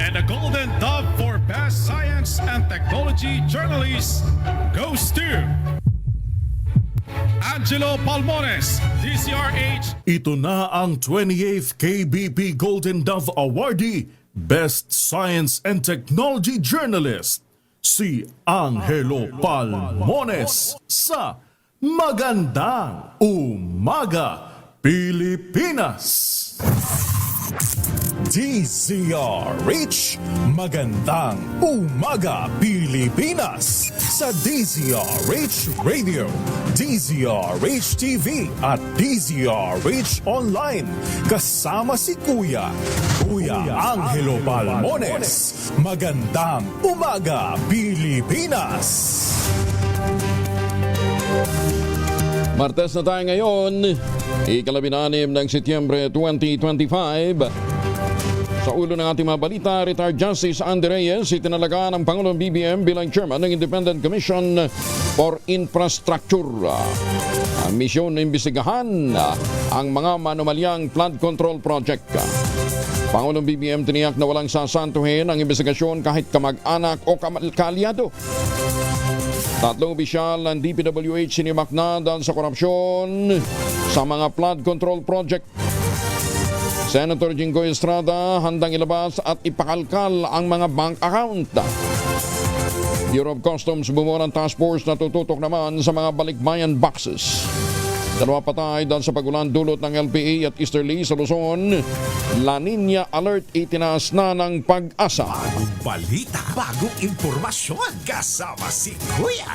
And the Golden Dove for Best Science and Technology Journalist goes to Angelo Palmones, DCRH. Ito na ang 28th KBP Golden Dove Awardee, Best Science and Technology Journalist, si Angelo Palmones sa Magandang Umaga, Pilipinas! DZRH, Magandang Umaga, Pilipinas! Sa DZRH Radio, DZRH TV at DZRH Online. Kasama si Kuya Angelo Palmones. Magandang Umaga, Pilipinas! Martes na tayo ngayon, ika-16 ng Setyembre 2025. Sa ulo ng ating mga balita, retired Justice Andy Reyes itinalaga ng Pangulong BBM bilang chairman ng Independent Commission for Infrastructure. Ang misyon na imbestigahan ang mga manomalyang flood control project. Pangulong BBM tiniyak na walang sasantuhin ang investigasyon kahit kamag-anak o kaalyado. Tatlong opisyal ng DPWH sinimak na dahil sa korupsyon sa mga flood control project. Senator Jinggoy Estrada handang ilabas at ipakalkal ang mga bank account. Bureau of Customs bumuo ng task force na tututok naman sa mga balikbayan boxes. Dalawa patay dahil sa pagulan dulot ng LPA at Easterly sa Luzon. La Nina Alert itinaas na ng Pag-asa. Bagong balita, bagong impormasyon. Kasama si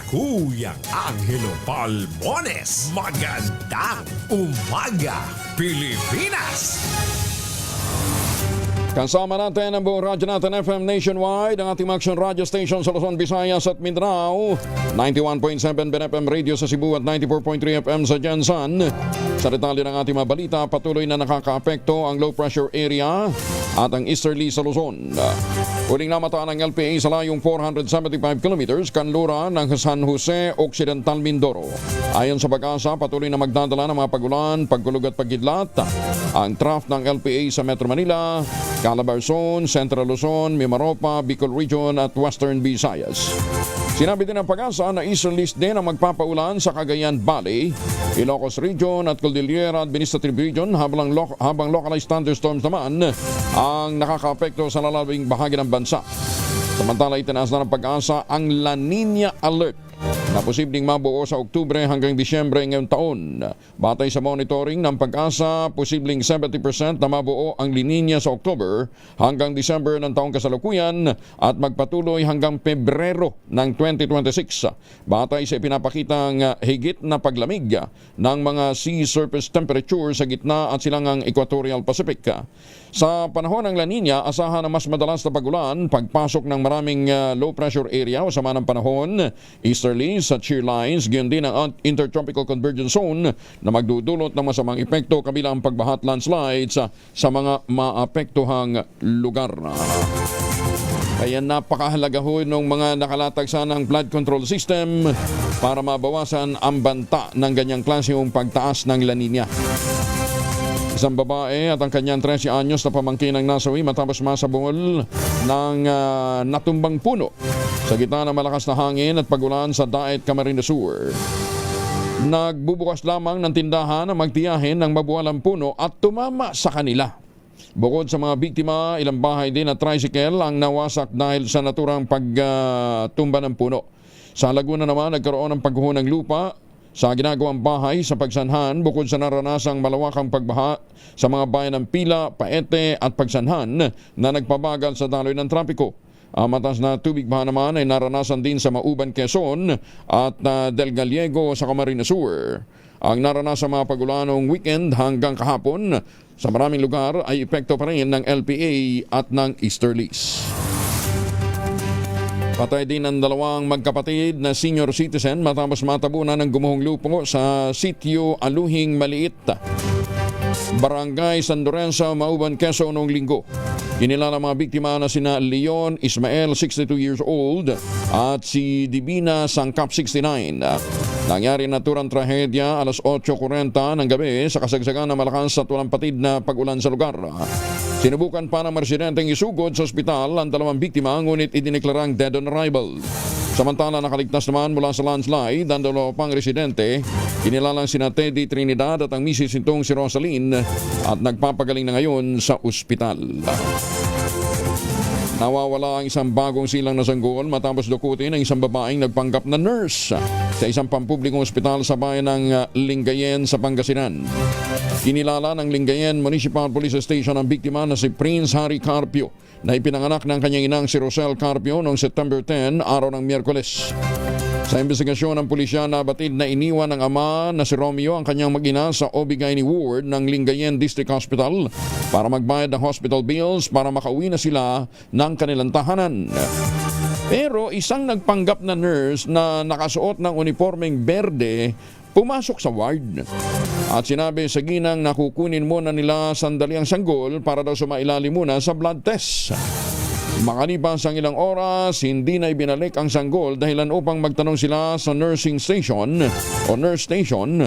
Kuyang Angelo Palmones. Magandang Umaga, Pilipinas! Kasama natin ang buong radyo natin FM nationwide, ang ating action radio station sa Luzon, Visayas at Mindanao. 91.7 BNFM Radio sa Cebu at 94.3 FM sa Jansan. Sa detalye ng ating mga balita, patuloy na nakakaapekto ang low pressure area at ang easterly sa Luzon. Huling namataan ng LPA sa layong 475 kilometers kanlura ng San Jose, Occidental Mindoro. Ayon sa Pag-asa, patuloy na magdadala ng mga pagulan, pagkulog at pagkidlat ang trough ng LPA sa Metro Manila, Calabarzon, Central Luzon, Mimaropa, Bicol Region at Western Visayas. Sinabi din ng Pag-asa na easterlies din ang magpapaulan sa Cagayan Valley, Ilocos Region at Cordillera Administrative Region habang localized thunderstorms naman ang nakakaapekto sa lalabing bahagi ng bansa. Samantala, itinaas na ng Pag-asa ang La Nina Alert na posibleng mabuo sa Oktubre hanggang Disyembre ngayong taon. Batay sa monitoring ng Pag-asa, posibleng 70% na mabuo ang La Nina sa October hanggang December ng taong kasalukuyan at magpatuloy hanggang Pebrero ng 2026. Batay sa ipinapakitang higit na paglamig ng mga sea surface temperature sa gitna at silangang Equatorial Pacific. Sa panahon ng La Nina, asahan ang mas madalas na pagulan, pagpasok ng maraming low pressure area o sama ng panahon, easterlies at shear lines, gayon din ang intertropical convergence zone na magdudulot ng masamang epekto kabilang pagbaha at landslides sa mga maapektuhang lugar. Kaya napakahalaga ho ng mga nakalatag sa ng flood control system para mabawasan ang banta ng ganyang klaseng pagtaas ng La Nina. Isang babae at ang kanyang 13 anyos na pamangkin ang nasawi matapos masabol ng natumbang puno sa gitna ng malakas na hangin at pagulan sa Daet, Camarines Sur. Nagbubukas lamang ng tindahan na magtiyahin ng mabuwalang puno at tumama sa kanila. Bukod sa mga biktima, ilang bahay din at tricycle ang nawasak dahil sa naturang pagtumba ng puno. Sa Laguna naman, nagkaroon ng pagguho ng lupa sa ginagawang bahay sa Pagsanhan bukod sa naranasang malawakang pagbaha sa mga bayan ng Pila, Paete at Pagsanhan na nagpabagal sa daloy ng trapiko. Ang mataas na tubig baha naman ay naranasan din sa Mauban, Quezon at Del Gallego sa Camarines Sur. Ang naranasan mga pagulan noong weekend hanggang kahapon sa maraming lugar ay epekto pa rin ng LPA at ng easterlies. Patay din ang dalawang magkapatid na senior citizen matapos matabunan ng gumuhong lupo sa sitio Aluhing Maliit, Barangay San Lorenzo, Mauban, Quezon noong linggo. Kinilala mga biktima na sina Leon Ismael, 62 years old, at si Divina Sangkap, 69. Nangyari naturang trahedya alas 8:40 ng gabi sa kasagsagan ng malakas at walang patid na pag-ulan sa lugar. Sinubukan pa ng residenteng isugod sa ospital ang dalawang biktima ngunit idineklarang dead on arrival. Samantala nakaligtas naman mula sa landslide ang dalawa pang residente, kinilalang sina Teddy Trinidad at ang misis nitong si Rosaline at nagpapagaling na ngayon sa ospital. Nawawala ang isang bagong silang na sanggol matapos dukutin ang isang babaeng nagpanggap na nurse sa isang pampublikong ospital sa bayan ng Lingayen sa Pangasinan. Kinilala ng Lingayen Municipal Police Station ang biktima na si Prince Harry Carpio na ipinanganak ng kanyang inang si Rosel Carpio noong September 10, araw ng Miyerkules. Sa investigasyon ng pulisya, nabatid na iniwan ng ama na si Romeo ang kanyang mag-ina sa Obigaini Ward ng Lingayen District Hospital para magbayad ng hospital bills para makauwi na sila ng kanilang tahanan. Pero isang nagpanggap na nurse na nakasuot ng uniformeng berde pumasok sa ward at sinabi sa ginang na kukunin muna nila sandali ang sanggol para daw sumailalim muna sa blood test. Makalipas ang ilang oras, hindi na ibinalik ang sanggol dahilan upang magtanong sila sa nursing station o nurse station.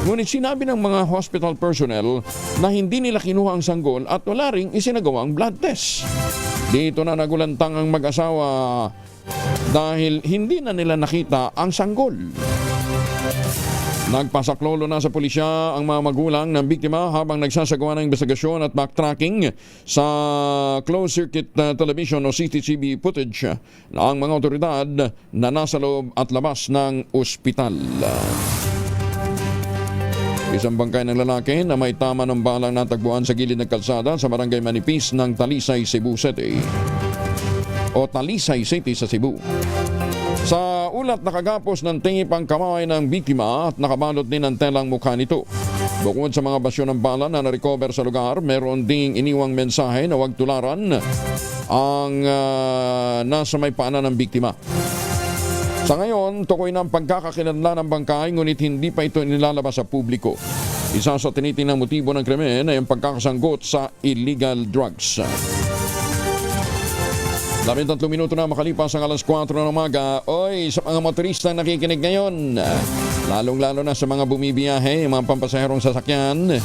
Ngunit sinabi ng mga hospital personnel na hindi nila kinuha ang sanggol at wala ring isinagawang blood test. Dito na nagulantang ang mag-asawa dahil hindi na nila nakita ang sanggol. Nagpasaklolo na sa pulisya ang mga magulang ng biktima habang nagsasagawa ng investigasyon at backtracking sa closed-circuit television o CCTV footage ng mga otoridad na nasa loob at labas ng ospital. Isang bangkay ng lalaki na may tama ng balang natagpuan sa gilid ng kalsada sa barangay Manipis ng Talisay, Cebu City o Talisay City sa Cebu. Sa ulat nakagapos ng tingip ang kamay ng biktima at nakabalot din ng telang mukha nito. Bukod sa mga basyo ng bala na na-recover sa lugar, meron ding iniwang mensahe na huwag tularan ang nasa may paanan ng biktima. Sa ngayon, tukoy na ang pagkakakilanlan ng bangkay ngunit hindi pa ito nilalabas sa publiko. Isa sa tinitingnan motibo ng krimen ay ang pagkakasanggot sa illegal drugs. 13 minuto na makalipas ang alas 4 ng umaga. Oy, sa mga motorista nakikinig ngayon, lalong-lalo na sa mga bumibiyahe, mga pampasaherong sasakyan,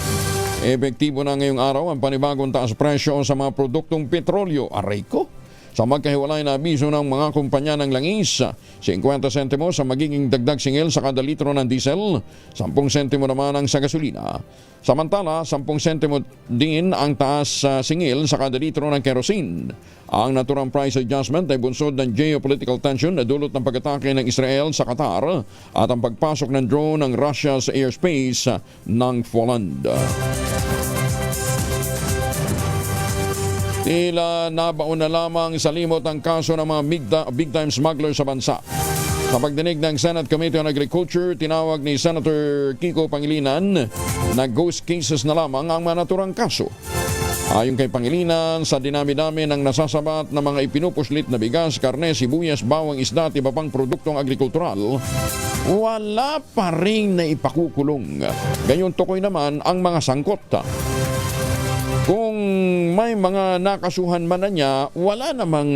epektibo na ngayong araw ang panibagong taas presyo sa mga produktong petrolyo. Aray ko! Sa magkahiwalay na abiso ng mga kumpanya ng langis, 50 sentimo sa magiging dagdag singil sa kada litro ng diesel, 10 sentimo naman ang sa gasolina. Samantala, 10 sentimo din ang taas singil sa kada litro ng kerosene. Ang naturang price adjustment ay bunsod ng geopolitical tension na dulot ng pag-atake ng Israel sa Qatar at ang pagpasok ng drone ng Russia sa airspace ng Poland. Tila nabaon na lamang sa limot ang kaso ng mga big-time smuggler sa bansa. Sa pagdinig ng Senate Committee on Agriculture, tinawag ni Senator Kiko Pangilinan na ghost cases na lamang ang mga naturang kaso. Ayon kay Pangilinan, sa dinami-dami ng nasasabat na mga ipinupuslit na bigas, karne, sibuyas, bawang, isda at iba pang produktong agrikultural, wala pa rin na ipakukulong. Gayon tukoy naman ang mga sangkot. Kung may mga nakasuhan man na niya, wala namang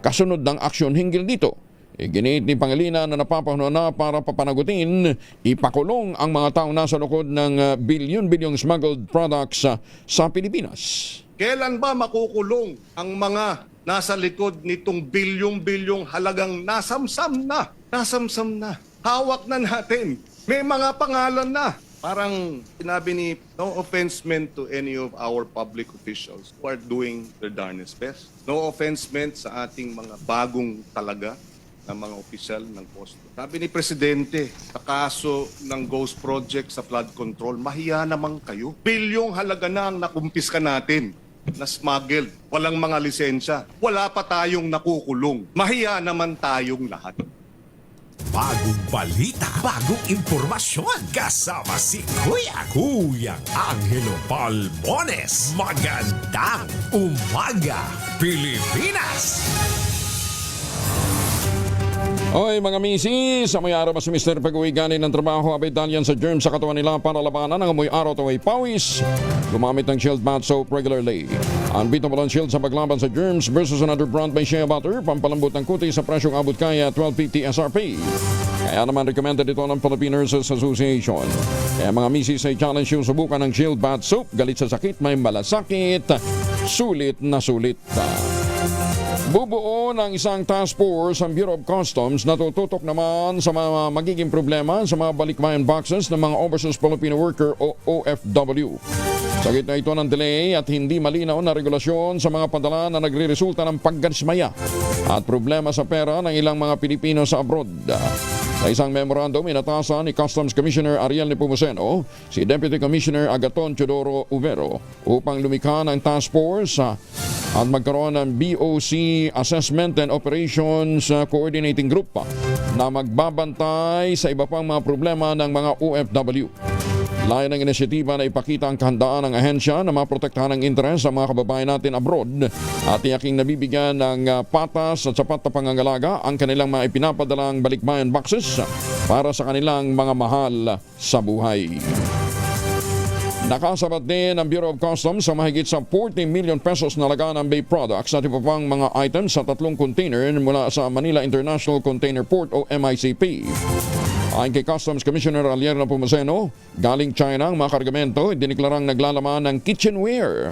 kasunod ng aksyon hinggil dito. Ginit ni Pangilinan na napapahuno na para papanagutin, ipakulong ang mga taong nasa lukod ng bilyon-bilyong smuggled products sa Pilipinas. Kailan ba makukulong ang mga nasa likod nitong bilyong-bilyong halagang nasamsam na? Hawak na natin. May mga pangalan na. Parang sinabi ni, no offense meant to any of our public officials who are doing their darnest best. No offense meant sa ating mga bagong talaga na mga opisyal ng posto. Sabi ni Presidente, sa kaso ng Ghost Project sa flood control, mahiya naman kayo. Bilyong halaga na ang nakumpiska natin na smuggled. Walang mga lisensya. Wala pa tayong nakukulong. Mahiya naman tayong lahat. Bagong balita, bagong impormasyon. Kasama si Kuyang Angelo Palmones. Magandang umaga, Pilipinas! Oy mga misis, sa may araw ba si Mr. Pag-uwi galing ng trabaho, abay dahil yan sa germs sa katawan nila para labanan ang amoy araw at pawis. Gumamit ng Shield Bath Soap regularly. Unbeatable ang Shield sa paglaban sa germs versus another brand by Shea Butter, pampalambot ng kuti sa presyong abot kaya 12.50 SRP. Kaya naman recommended ito ng Philippine Nurses Association. Kaya mga misis ay challenge yung subukan ng Shield Bath Soap. Galit sa sakit, may malasakit. sulit na sulit. Bubuo ng isang task force ang Bureau of Customs na tututok naman sa mga magiging problema sa mga balikbayan boxes ng mga overseas Filipino worker o OFW. Sa gitna ito ng delay at hindi malinaw na regulasyon sa mga padala na nagre-resulta ng pagdismaya at problema sa pera ng ilang mga Pilipino sa abroad. Sa isang memorandum, inatasan ni Customs Commissioner Ariel Nepomuceno si Deputy Commissioner Agaton Teodoro Uvero upang lumikha ng task force at magkaroon ng BOC Assessment and Operations Coordinating Group na magbabantay sa iba pang mga problema ng mga OFW. Layo ng inisyatiba na ipakita ang kahandaan ng ahensya na maprotektahan ang interes sa mga kababayan natin abroad at tiyaking nabibigyan ng patas at sapat na pangangalaga ang kanilang mga ipinapadalang balikbayan boxes para sa kanilang mga mahal sa buhay. Nakasabat din ang Bureau of Customs sa mahigit sa 40 million pesos na laga ng vape products at iba pang mga items sa 3 container mula sa Manila International Container Port o MICP. Ayon kay Customs Commissioner Ariel Nepomuceno, galing China ang mga kargamento diniklarang naglalaman ng kitchenware.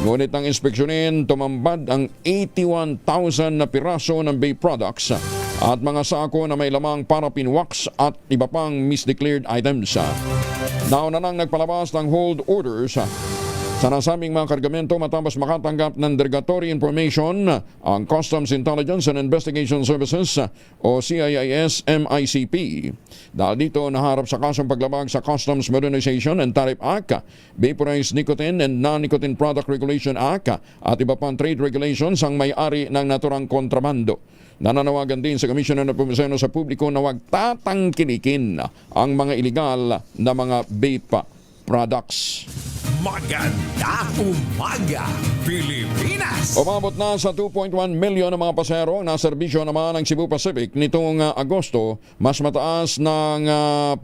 Ngunit ang inspeksyonin, tumambad ang 81,000 na piraso ng vape products at mga sako na may lamang paraffin wax at iba pang misdeclared items. Nauna nang nagpalabas ng hold orders sa nasabing mga kargamento matapos makatanggap ng derogatory information ang Customs Intelligence and Investigation Services o CIIS MICP. Dahil dito naharap sa kasong paglabag sa Customs Modernization and Tariff Act, Vaporized Nicotine and Non-Nicotine Product Regulation Act at iba pang trade regulations ang may-ari ng naturang kontrabando. Nananawagan din sa Commissioner na Nepomuceno sa publiko na huwag tatangkilikin ang mga iligal na mga vape products. Magandang umaga, Pilipinas! Umabot na sa 2.1 milyon ng mga pasahero na serbisyo naman ng Cebu Pacific nitong Agosto, mas mataas ng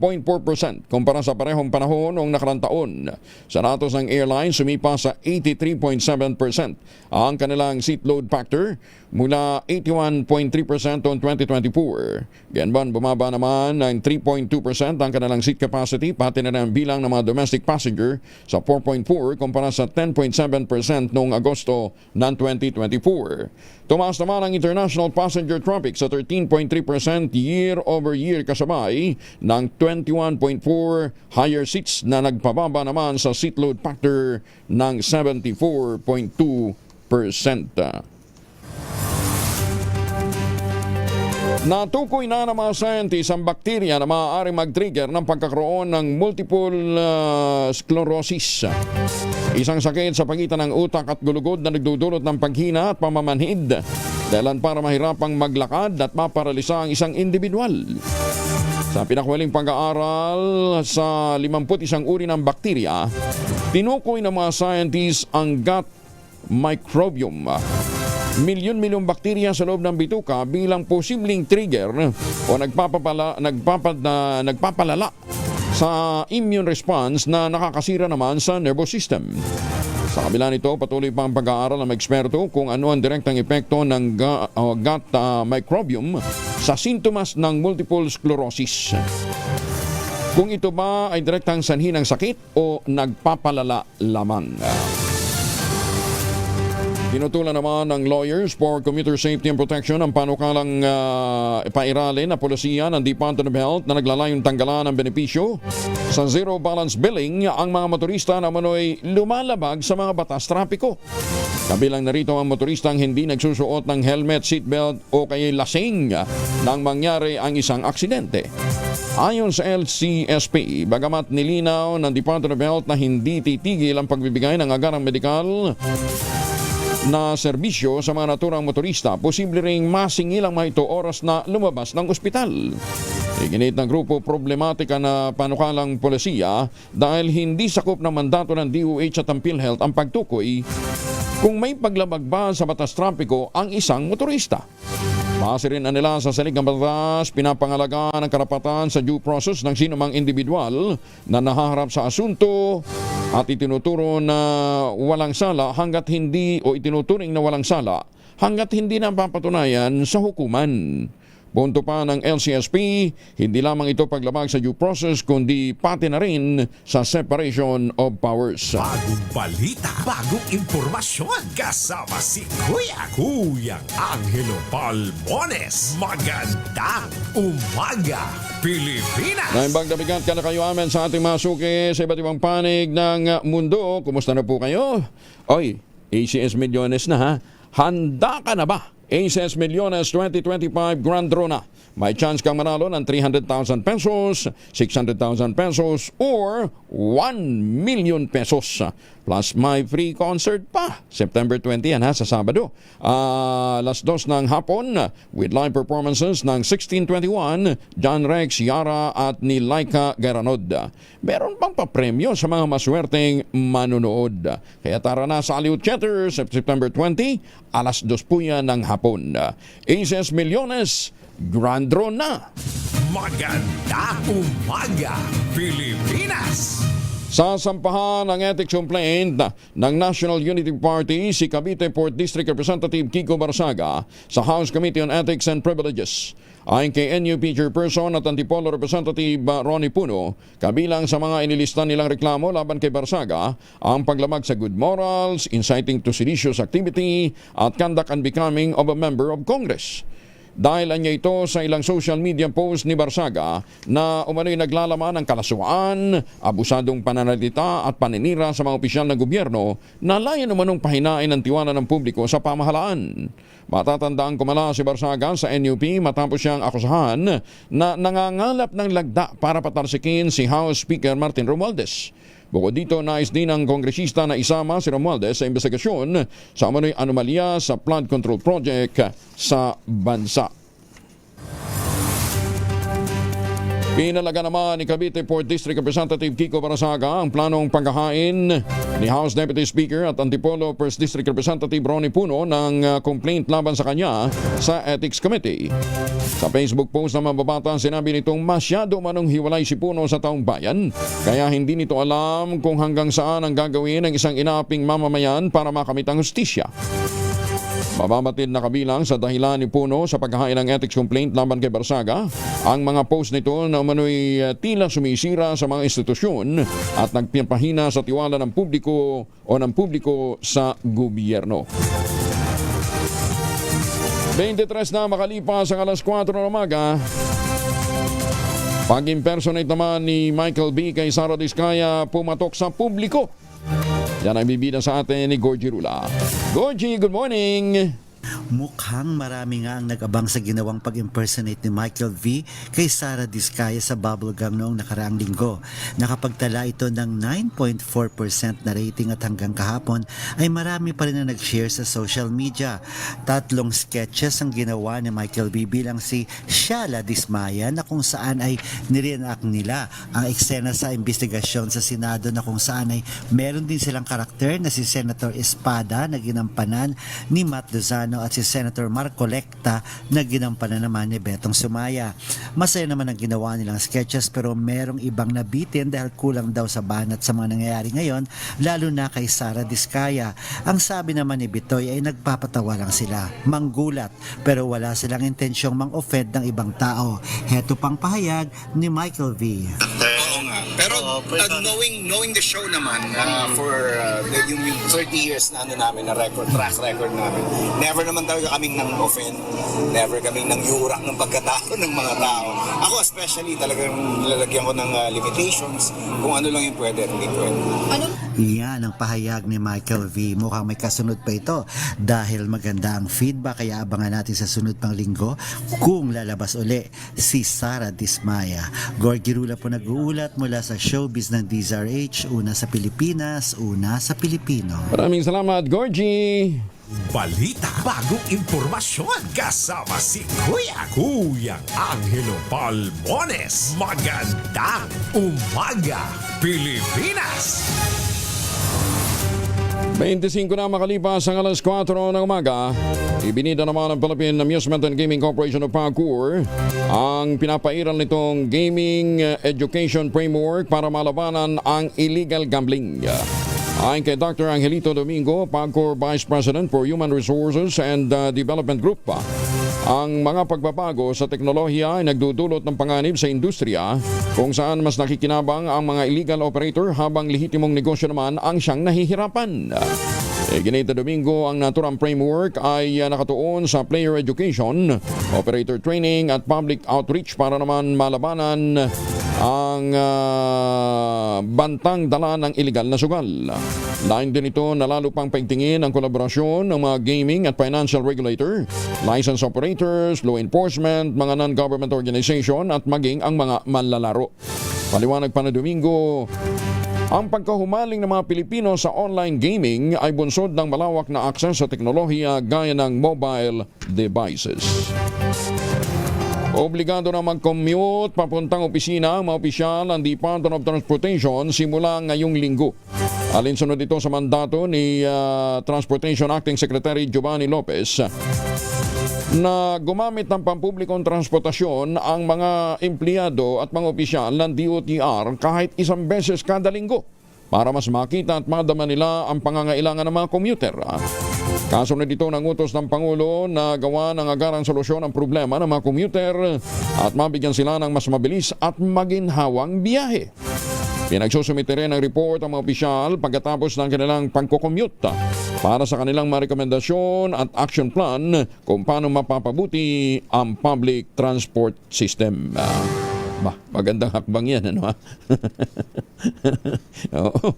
0.4% kumpara sa parehong panahon noong nakarang taon. Sa datos ng airline, sumipa sa 83.7% ang kanilang seat load factor mula 81.3% noong 2024. Ganban, bumaba naman ng 3.2% ang kanilang seat capacity, pati na ang bilang ng mga domestic passenger sa 4.4 kumpara sa 10.7% noong Agosto ng 2024. Tumaas naman ang international passenger traffic sa 13.3% year-over-year kasabay ng 21.4 higher seats na nagpababa naman sa seat load factor ng 74.2%. Natukoy na ng mga scientists ang bakterya na maaaring mag-trigger ng pagkakaroon ng multiple sclerosis. Isang sakit sa pagitan ng utak at gulugod na nagdudulot ng paghina at pamamanhid, dahilan para mahirapang maglakad at maparalisa ang isang individual. Sa pinakahuling pag-aaral sa 51 uri ng bakterya, tinukoy ng mga scientists ang gut microbiome. Milyon-milyong bakterya sa loob ng bituka bilang posibleng trigger o nagpapalala sa immune response na nakakasira naman sa nervous system. Sa kabila nito, patuloy pa ang pag-aaral ng eksperto kung ano ang direktang epekto ng gut microbiome sa sintomas ng multiple sclerosis. Kung ito ba ay direktang sanhi ng sakit o nagpapalala lamang. Tinutulan naman ng Lawyers for Commuter Safety and Protection ang panukalang pairalin na polisiya ng Department of Health na naglalayong tanggalan ng benepisyo sa zero balance billing ang mga motorista na manoy lumalabag sa mga batas trapiko. Kabilang narito ang motoristang hindi nagsusuot ng helmet, seatbelt o kaya lasing nang mangyari ang isang aksidente. Ayon sa LCSP, bagamat nilinaw ng Department of Health na hindi titigil ang pagbibigay ng agarang medikal na serbisyo sa mga naturang motorista, posible ring masingil ang mga ito oras na lumabas ng ospital. Iginit ng grupo problematika na panukalang polisiya dahil hindi sakop ng mandato ng DOH at ang PhilHealth ang pagtukoy kung may paglabag ba sa batas trapiko ang isang motorista. Base rin nila sa saligang batas, pinapangalagaan ang karapatan sa due process ng sinumang individual na nahaharap sa asunto at itinuturo na walang sala hanggat hindi o itinuturing na walang sala hanggat hindi na papatunayan sa hukuman. Punto pa ng LCSP, hindi lamang ito paglabag sa due process kundi pati na rin sa separation of powers. Bagong balita, bagong impormasyon. Kasama si Kuyang Angelo Palmones. Magandang umaga, Pilipinas! Naimbang dabigat ka na kayo amin sa ating mga suki sa iba't ibang panig ng mundo. Kumusta na po kayo? Oy, ACS Milyones na ha. Handa ka na ba? ACS Milyones 2025 Grand Draw na. May chance kang manalo ng 300,000 pesos, 600,000 pesos, or 1 million pesos. Plus may free concert pa. September 20 yan ha, sa Sabado. Alas 2 ng hapon with live performances ng 1621, John Rex, Yara at ni Laika Garanod. Meron pang papremyo sa mga maswerteng manunood. Kaya tara na sa Aliw Theater sa September 20, alas 2 po yan ng hapon. ACS Milyones, Grand Draw na! Magandang umaga, Pilipinas! Sasampahan ng ethics complaint ng National Unity Party si Cavite 4th District Representative Kiko Barsaga sa House Committee on Ethics and Privileges. Ayon kay NUP Chairperson at Antipolo Representative Ronnie Puno, kabilang sa mga inilista nilang reklamo laban kay Barsaga ang paglamag sa good morals, inciting to seditious activity at conduct unbecoming of a member of Congress. Dahil anya ito sa ilang social media post ni Barsaga na umano'y naglalaman ng kalasuan, abusadong pananalita at paninira sa mga opisyal ng gobyerno na layan umanong pahinain ng tiwala ng publiko sa pamahalaan. Matatandaan kumala si Barsaga sa NUP matapos siyang akusahan na nangangalap ng lagda para patarsikin si House Speaker Martin Romualdez. Bukod dito, nais din ng kongresista na isama si Romualdez sa investigasyon sa umano'y anomalya sa flood control project sa bansa. Pinalaga naman ni Cavite 4th District Representative Kiko Barsaga ang planong paghahain ni House Deputy Speaker at Antipolo 1st District Representative Ronnie Puno ng complaint laban sa kanya sa Ethics Committee. Sa Facebook post ng mababata, sinabi nitong masyado manong hiwalay si Puno sa taong bayan, kaya hindi nito alam kung hanggang saan ang gagawin ng isang inaaping mamamayan para makamit ang hustisya. Mababatid na kabilang sa dahilan ni Puno sa paghahain ng ethics complaint laban kay Barsaga ang mga post nito na umano'y tila sumisira sa mga institusyon at nagpapahina sa tiwala ng publiko o ng publiko sa gobyerno. 23 na makalipas ang alas 4 ng umaga. Pag-impersonate naman ni Michael B. kay Sara Diskaya pumatok sa publiko. Yan ang bibida sa atin ni Gorgie Rula. Gorgie, good morning! Mukhang marami nga ang nag-abang sa ginawang pag-impersonate ni Michael V. kay Sara Diskaya sa Bubblegum noong nakaraang linggo. Nakapagtala ito ng 9.4% na rating at hanggang kahapon ay marami pa rin na nag-share sa social media. 3 sketches ang ginawa ni Michael V. bilang si Shala Dismaya na kung saan ay nireenact nila ang eksena sa investigasyon sa Senado na kung saan ay meron din silang karakter na si Senator Espada na ginampanan ni Matt Lozano at si Senator Marco Lecta na ginampanan naman ni Betong Sumaya. Masaya naman ang ginawa nilang sketches pero merong ibang nabitin dahil kulang daw sa banat sa mga nangyayari ngayon, lalo na kay Sara Diskaya. Ang sabi naman ni Bitoy ay nagpapatawa lang sila, manggulat, pero wala silang intensyong mang-offend ng ibang tao. Heto pang pahayag ni Michael V. Oo nga. Pero knowing the show naman for yung 30 years na namin na track record namin, never naman talaga kaming nang offend, never kaming nang yurak ng pagkatao ng mga tao. Ako especially talagang lalagyan ko ng limitations kung ano lang yung pwede at hindi pwede. Yan ang pahayag ni Michael V. Mukhang may kasunod pa ito dahil maganda ang feedback kaya abangan natin sa sunod pang linggo kung lalabas uli si Sara Dismaya. Gorgie Rula po nag-uulat mula sa showbiz ng DZRH, una sa Pilipinas, una sa Pilipino. Maraming salamat, Gorgie! Balita, bagong impormasyon. Kasama si Kuyang Angelo Palmones. Magandang umaga, Pilipinas! 25 na makalipas ang alas 4 ng umaga, ibinida naman ng Philippine Amusement and Gaming Corporation of PAGCOR ang pinapairal nitong Gaming Education Framework para malabanan ang illegal gambling. Ayon kay Dr. Angelito Domingo, PAGCOR Vice President for Human Resources and Development Group, ang mga pagbabago sa teknolohiya ay nagdudulot ng panganib sa industriya kung saan mas nakikinabang ang mga illegal operator habang lehitimong negosyo naman ang siyang nahihirapan. Ginita Domingo, ang naturang framework ay nakatuon sa player education, operator training at public outreach para naman malabanan ang bantang dala ng iligal na sugal. Lain din ito na lalo pang paigtingin ang kolaborasyon ng mga gaming at financial regulator, license operators, law enforcement, mga non-government organization at maging ang mga manlalaro. Paliwanag pa na Domingo, ang pagkahumaling ng mga Pilipino sa online gaming ay bunsod ng malawak na akses sa teknolohiya gaya ng mobile devices. Obligado na mag-commute papuntang opisina ang mga opisyal ng Department of Transportation simula ngayong linggo. Alinsunod ito sa mandato ni Transportation Acting Secretary Giovanni Lopez na gumamit ng pampublikong transportasyon ang mga empleyado at mga opisyal ng DOTR kahit isang beses kada linggo para mas makita at madama nila ang pangangailangan ng mga commuter. Kasunod dito ng utos ng Pangulo na gawa ng agarang solusyon ang problema ng mga commuter at mabigyan sila ng mas mabilis at maginhawang biyahe. Pinagsusumite rin ang report ang mga opisyal pagkatapos ng kanilang pangkocommute para sa kanilang mga rekomendasyon at action plan kung paano mapapabuti ang public transport system. Magandang hakbang yan, ano ha? Oo.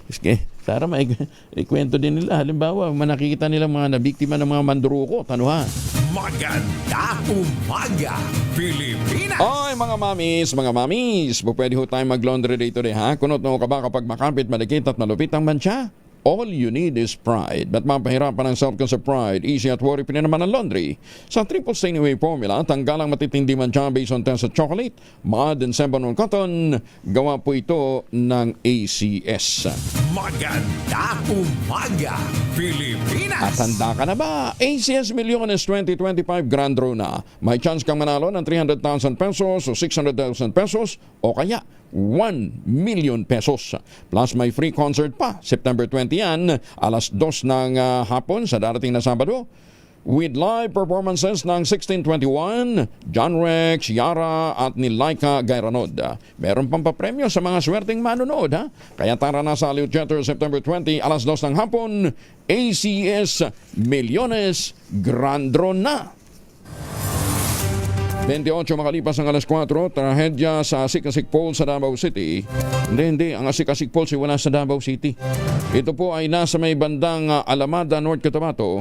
Sige, Sara, ikwento din nila. Halimbawa, nakikita nila mga nabiktima ng mga mandurukot, ano ha? Magandang umaga, Pilipinas! Ay, mga mamis, pwede ho tayo mag-laundry dito ha? Kunot mo ka ba kapag makapit, malikit at malupit ang mancha? All you need is pride. Ba't mapahirapan ang self-concept pride? Easy at worry-free naman ang laundry. Sa triple stain away formula, tanggalang matitindi mancha based on test chocolate, mud and Sebanon cotton. Gawa po ito ng ACS. Magandang umaga, Pilipinas! At handa ka na ba? ACS Millones 2025 Grand Draw na. May chance kang manalo ng 300,000 pesos o 600,000 pesos o kaya 1 million pesos. Plus may free concert pa. September 20 yan, alas 2 ng hapon sa darating na Sabado. With live performances ng 1621, John Rex, Yara at ni Laika Gayranod. Meron pang papremyo sa mga swerteng manonood ha. Kaya tara na sa Aliut Theater September 20, alas 2 ng hapon. ACS Millones Grand Draw na. 28 makalipas ang alas 4, trahedya sa Asik-Asik Falls sa Davao City. Hindi. Ang Asik-Asik Falls ay wala sa Davao City. Ito po ay nasa may bandang Alamada, North Cotabato.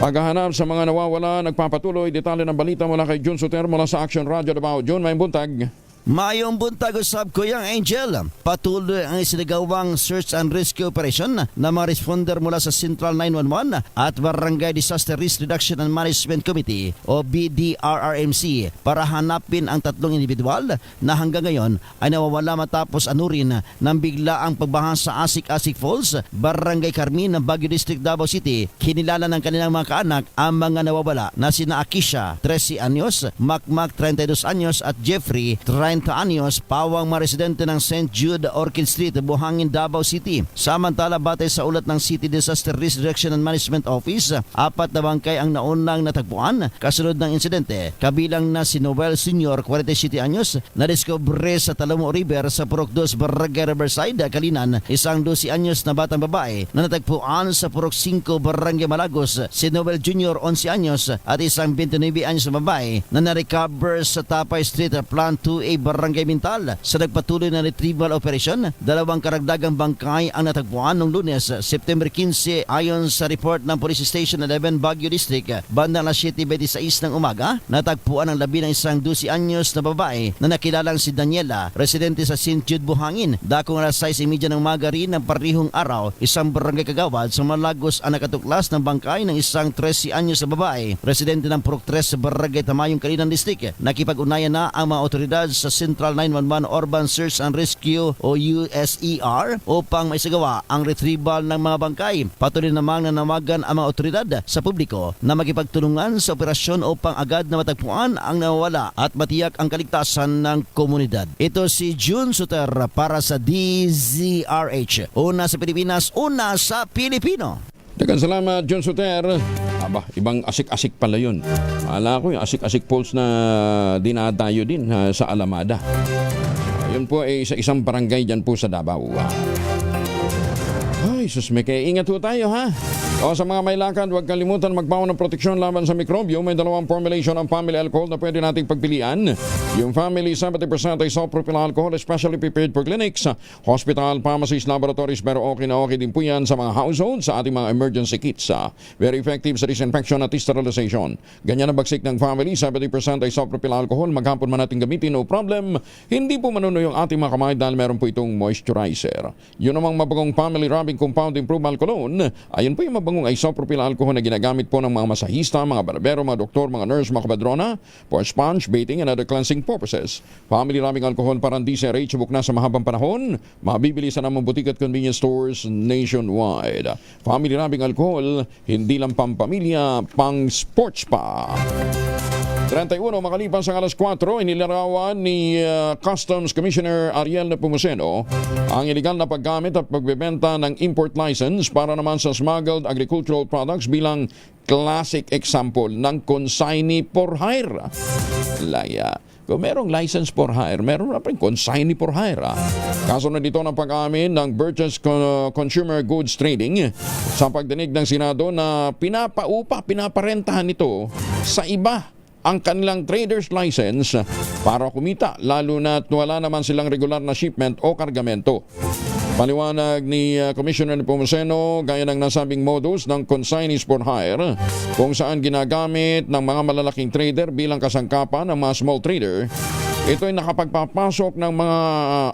Paghahanap sa mga nawawala, nagpapatuloy. Detalye ng balita mula kay Jun Soter mula sa Action Radio Davao. Jun, may buntag. Mayong buntag usab ko yang Angel. Patuloy ang isinagawang search and rescue operation na mga responder mula sa Central 911 at Barangay Disaster Risk Reduction and Management Committee o BDRRMC para hanapin ang tatlong individual na hanggang ngayon ay nawawala matapos anurin ng bigla ang pagbaha sa Asik-Asik Falls, Barangay Carmen ng Baguio District, Davao City. Kinilala ng kanilang mga kaanak ang mga nawawala na sina Akisha, 13 anyos, Makmak, 32 anyos at Jeffrey, 30 anyos, pawang mga residente ng St. Jude Orchid Street, Buhangin, Davao City. Samantala, batay sa ulat ng City Disaster Risk Reduction and Management Office, 4 na bangkay ang naunang natagpuan kasunod ng insidente. Kabilang na si Noel Sr., 47 anyos, na-discover sa Talamo River sa Purok 2, Barangay Riverside, Kalinan. Isang 12 anyos na batang babae na natagpuan sa Purok 5, Barangay Malagos. Si Noel Jr., 11 anyos at isang 29 anyos na babae na na-recover sa Tapay Street, Plan 2A, Barangay Mintal. Sa nagpatuloy na retrieval operation, 2 karagdagang bangkay ang natagpuan noong Lunes, September 15 ayon sa report ng Police Station 11 Baguio District. Bandang alas 7:26 ng umaga, natagpuan ang labi ng isang 12 anyos na babae na nakilalang si Daniela, residente sa St. Jude, Buhangin. Dakong alas 6:30 ng umaga rin ng parihong araw, isang barangay kagawad sa Malagos ang nakatuklas ng bangkay ng isang 13 anyos na babae, residente ng Purok 3 sa Barangay Tamayong, Kalinan District. Nakipag-unayan na ang mga otoridad sa Central 911 Urban Search and Rescue o USER upang maisagawa ang retrieval ng mga bangkay. Patuloy namang nanawagan ang mga otoridad sa publiko na magipagtulungan sa operasyon upang agad na matagpuan ang nawawala at matiyak ang kaligtasan ng komunidad. Ito si June Suter para sa DZRH. Una sa Pilipinas, una sa Pilipino. Dagan salamat, John Suter. Aba, ibang asik-asik pala yun. Ala ko yung asik-asik polls na dinadayo din sa Alamada. Yun po ay sa isang barangay dyan po sa Davao. Ay, sus, may kaya ingat po tayo, ha? O sa mga may lakad, huwag kalimutan magbaon ng proteksyon laban sa mikrobyo. May dalawang formulation ng family alcohol na pwede nating pagpilian. Yung family 70% isopropyl alcohol, especially prepared for clinics, hospital, pharmacies, laboratories, pero okay na okay din po yan sa mga households, sa ating mga emergency kits. Very effective sa disinfection at sterilization. Ganyan ang bagsik ng family, 70% isopropyl alcohol, maghapon man natin gamitin, no problem. Hindi po manuno yung ating mga kamay dahil meron po itong moisturizer. Yun namang mabagong family rubbing compound improved cologne, ayun po yung mabagong isopropyl alcohol na ginagamit po ng mga masahista, mga barbero, mga doktor, mga nurse, mga kabadrona for sponge, bathing, and other cleansing purposes. Family rubbing alcohol para hindi sa rate subok na sa mahabang panahon, mabibili sa namang butik at convenience stores nationwide. Family rubbing alcohol, hindi lang pampamilya, pang sports pa. 31 makalipas ang alas 4, inilarawan ni Customs Commissioner Ariel Nepomuceno ang iligal na paggamit at pagbebenta ng import license para naman sa smuggled agricultural products bilang classic example ng consignee for hire. Laya. Kung merong license for hire, meron na rin consignee for hire. Kaso na dito ng pag-amin ng Burgess Consumer Goods Trading sa pagdinig ng Senado na pinaparentahan ito sa iba ang kanilang trader's license para kumita, lalo na wala naman silang regular na shipment o kargamento. Paliwanag ni Commissioner Nepomuceno, gaya ng nasabing modus ng consignees for hire, kung saan ginagamit ng mga malalaking trader bilang kasangkapan ng mga small trader, ito ay nakapagpapasok ng mga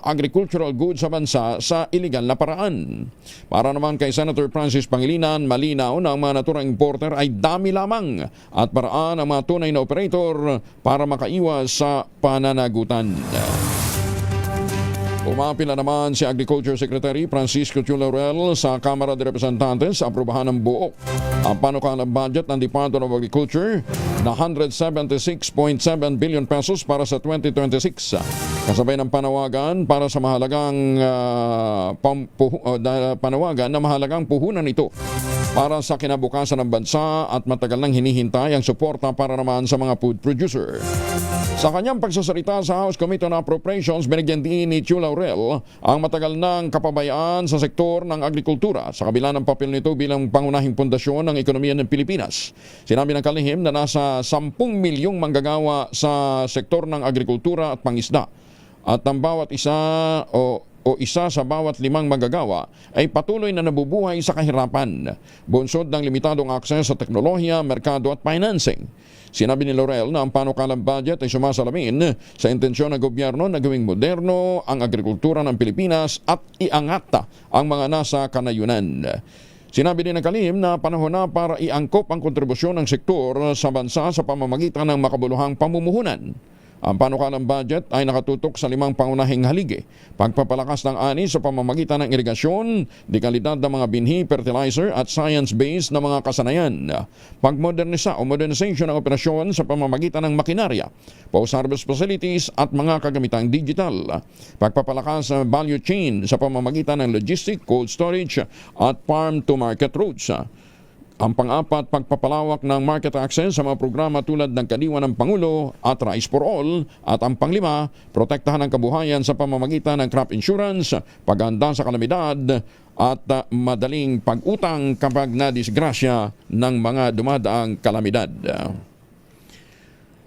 agricultural goods sa bansa sa iligal na paraan. Para naman kay Senator Francis Pangilinan, malinaw na ang mga naturang importer ay dami lamang at paraan ang mga tunay na operator para makaiwas sa pananagutan. Umapila naman si Agriculture Secretary Francisco Chu Laurel sa Kamara de Representantes sa aprobahan ng buo ang panukalang budget ng Department of Agriculture na 176.7 billion pesos para sa 2026. Kasabay ng panawagan para sa mahalagang panawagan na mahalagang puhunan ito para sa kinabukasan ng bansa at matagal nang hinihintay ang suporta para naman sa mga food producer. Sa kanyang pagsasalita sa House Committee on Appropriations, binigyan din ni Chu Laurel ang matagal ng kapabayaan sa sektor ng agrikultura sa kabila ng papel nito bilang pangunahing pundasyon ng ekonomiya ng Pilipinas. Sinabi ng kalihim na nasa 10 milyong manggagawa sa sektor ng agrikultura at pangisda at ang bawat isa o isa sa bawat 5 manggagawa ay patuloy na nabubuhay sa kahirapan, bunsod ng limitadong akses sa teknolohiya, merkado at financing. Sinabi ni Laurel na ang panukalang budget ay sumasalamin sa intensyon ng gobyerno na gawing moderno ang agrikultura ng Pilipinas at iangat ang mga nasa kanayunan. Sinabi din ng kalihim na panahon na para iangkop ang kontribusyon ng sektor sa bansa sa pamamagitan ng makabuluhang pamumuhunan. Ang panukalang budget ay nakatutok sa 5 pangunahing haligi: pagpapalakas ng ani sa pamamagitan ng irigasyon, dekalidad ng mga binhi, fertilizer at science-based na mga kasanayan, pagmodernisa o modernization ng operasyon sa pamamagitan ng makinarya, post-harvest facilities at mga kagamitang digital, pagpapalakas ng value chain sa pamamagitan ng logistic, cold storage at farm-to-market routes. Ang pang-apat, pagpapalawak ng market access sa mga programa tulad ng Kadiwa ng Pangulo at Rice for All. At ang pang-5, protektahan ang kabuhayan sa pamamagitan ng crop insurance, paghanda sa kalamidad at madaling pag-utang kapag nadisgrasya ng mga dumadaang kalamidad.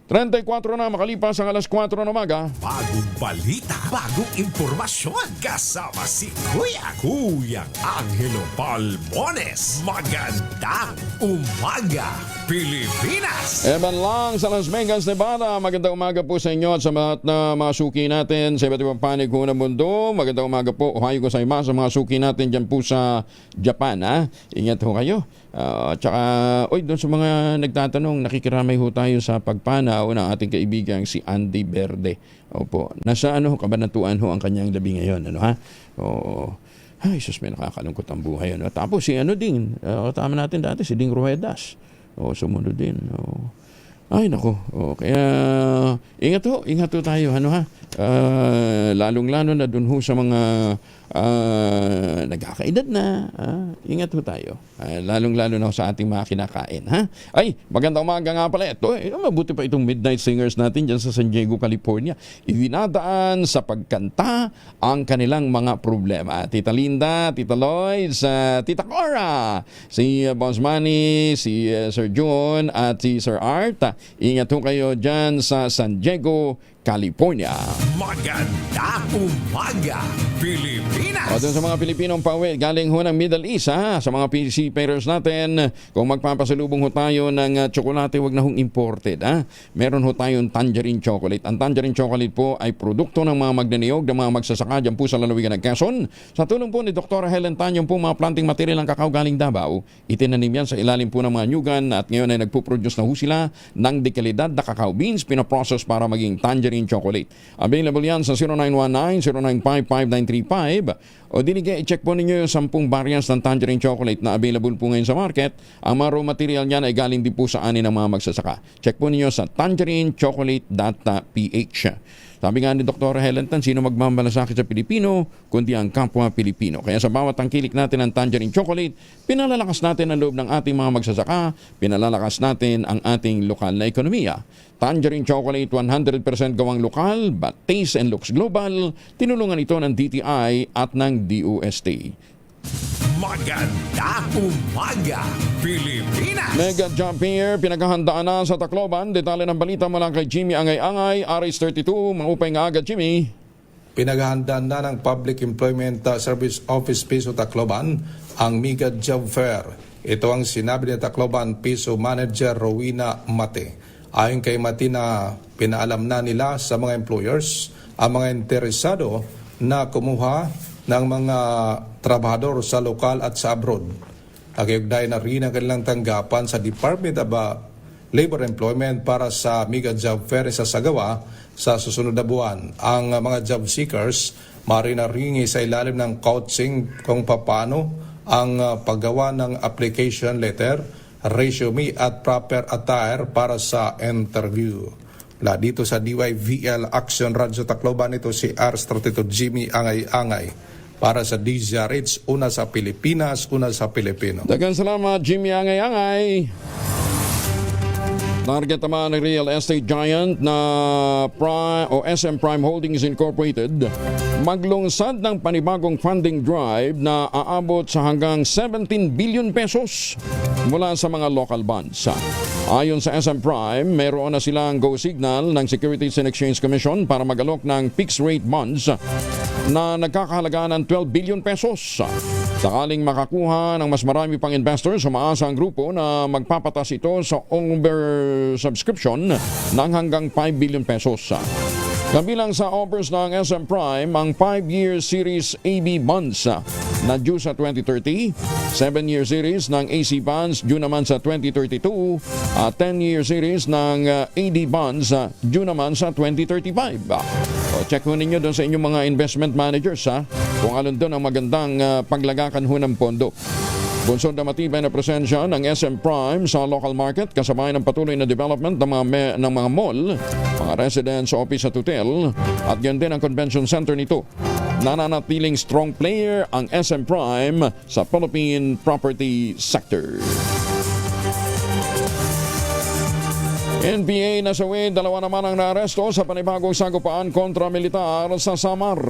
34 na makalipas ang alas 4 ng umaga. Bagong balita, bagong impormasyon. Kasama si Kuyang Angelo Palmones. Magandang umaga. Pilipinas. Evan lang sa Las Vegas, Nevada. Magandang umaga po sa inyo at sa mga mga suki natin sa iba't ibang panig ko ng mundo. Magandang umaga po. Ohayo gozaimasu sa mga suki natin dyan po sa Japan. Ha? Ingat ho kayo. Tsaka, doon sa mga nagtatanong, nakikiramay ho tayo sa pagpanaw ng ating kaibigang si Andy Verde. Opo. Nasa kabanatuan ho ang kanyang labi ngayon. Ano ha? Oo. Ay, sus, may nakakalungkot ang buhay. Ano? Tapos si din, tama natin dati, si Ding Ruedas. Sumunod din. Ay, nako. Kaya, ingat ho tayo. Ano ha? Lalong-lalo na dun ho sa mga nagkakaedad na. Ingat ho tayo. Lalong-lalo na ho sa ating mga kinakain. Ha? Ay, magandang umaga nga pala. Ito, mabuti pa itong Midnight Singers natin dyan sa San Diego, California. Idinadaan sa pagkanta ang kanilang mga problema. Tita Linda, Tita Lloyd, Tita Cora, si Boss Manny, si Sir John, at si Sir Art. Ingat ho kayo dyan sa San Diego, California. Maganda umaga, Pilipinas. Doon sa mga Pilipinong pauwi, galing ho ng Middle East, sa mga PC payers natin, kung magpapasalubong ho tayo ng tsokolate, wag na hong imported. Meron ho tayong tangerine chocolate. Ang tangerine chocolate po ay produkto ng mga magnaniyog, ng mga magsasaka dyan po sa lalawigan ng Quezon. Sa tulong po ni Dr. Helen Tan, yung po mga planting material ng kakao galing Davao, itinanim yan sa ilalim po ng mga nyugan at ngayon ay nagpuproduce na ho sila ng dekalidad na kakao beans, pinaprocess para maging tangerine chocolate. Available yan sa 0919-095-5935 o dinigay, i-check po ninyo yung 10 variants ng tangerine chocolate na available po ngayon sa market. Ang mga raw material niyan ay galing din po sa ani ng mga magsasaka. Check po ninyo sa tangerinechocolate.ph. Sabi nga ni Dr. Helen Tan, sino magmamalasakit sa Pilipino, kundi ang kapwa Pilipino. Kaya sa bawat tangkilik natin ng tangerine chocolate, pinalalakas natin ang loob ng ating mga magsasaka, pinalalakas natin ang ating lokal na ekonomiya. Tangerine chocolate, 100% gawang lokal, but taste and looks global. Tinulungan ito ng DTI at ng DOST. Maganda umaga, Pilipinas. Mega Job Fair, pinaghahandaan na sa Tacloban. Detalye ng balita mula kay Jimmy Angay-Angay, RH32. Maupay nga agad, Jimmy. Pinaghahandaan na ng Public Employment Service Office Piso Tacloban ang Mega Job Fair. Ito ang sinabi ni Tacloban Piso Manager Rowena Mate. Ayon kay Mate na pinaalam na nila sa mga employers ang mga interesado na kumuha ng mga trabahador sa lokal at sa abroad. Nakiugday na rin ang kanilang tanggapan sa Department of Labor Employment para sa Mega Job Fair sa sagawa sa susunod na buwan. Ang mga job seekers marinaringi sa ilalim ng coaching kung paano ang paggawa ng application letter, resume at proper attire para sa interview. Dito sa DYVL Action Radio Tacloban, ito si R32 Jimmy Angay-Angay. Para sa DZRH, una sa Pilipinas, una sa Pilipino. Daghang salamat, Jimmy Angay-Angay. Target naman ng real estate giant na SM Prime Holdings Incorporated maglungsad ng panibagong funding drive na aabot sa hanggang 17 billion pesos mula sa mga local bonds. Ayon sa SM Prime, meron na silang go signal ng Securities and Exchange Commission para mag-alok ng fixed rate bonds na nagkakahalaga ng 12 billion pesos. Sakaling makakuha ng mas marami pang investors, umaasa ang grupo na magpapatas ito sa oversubscription ng hanggang 5 billion pesos. Kabilang sa offers ng SM Prime ang 5-year series AB bonds na due sa 2030, 7-year series ng AC bonds due naman sa 2032, at 10-year series ng AD bonds due naman sa 2035. Check ho ninyo doon sa inyong mga investment managers kung alin doon ang magandang paglagakan ho ng pondo. Bunsod na matibay na presensya ng SM Prime sa local market kasabay ng patuloy na development ng mga mall, mga residence, office at hotel at yan din ang convention center nito. Nananatiling strong player ang SM Prime sa Philippine property sector. NPA nasawi, 2 naman ang naaresto sa panibagong sagupaan kontra militar sa Samar.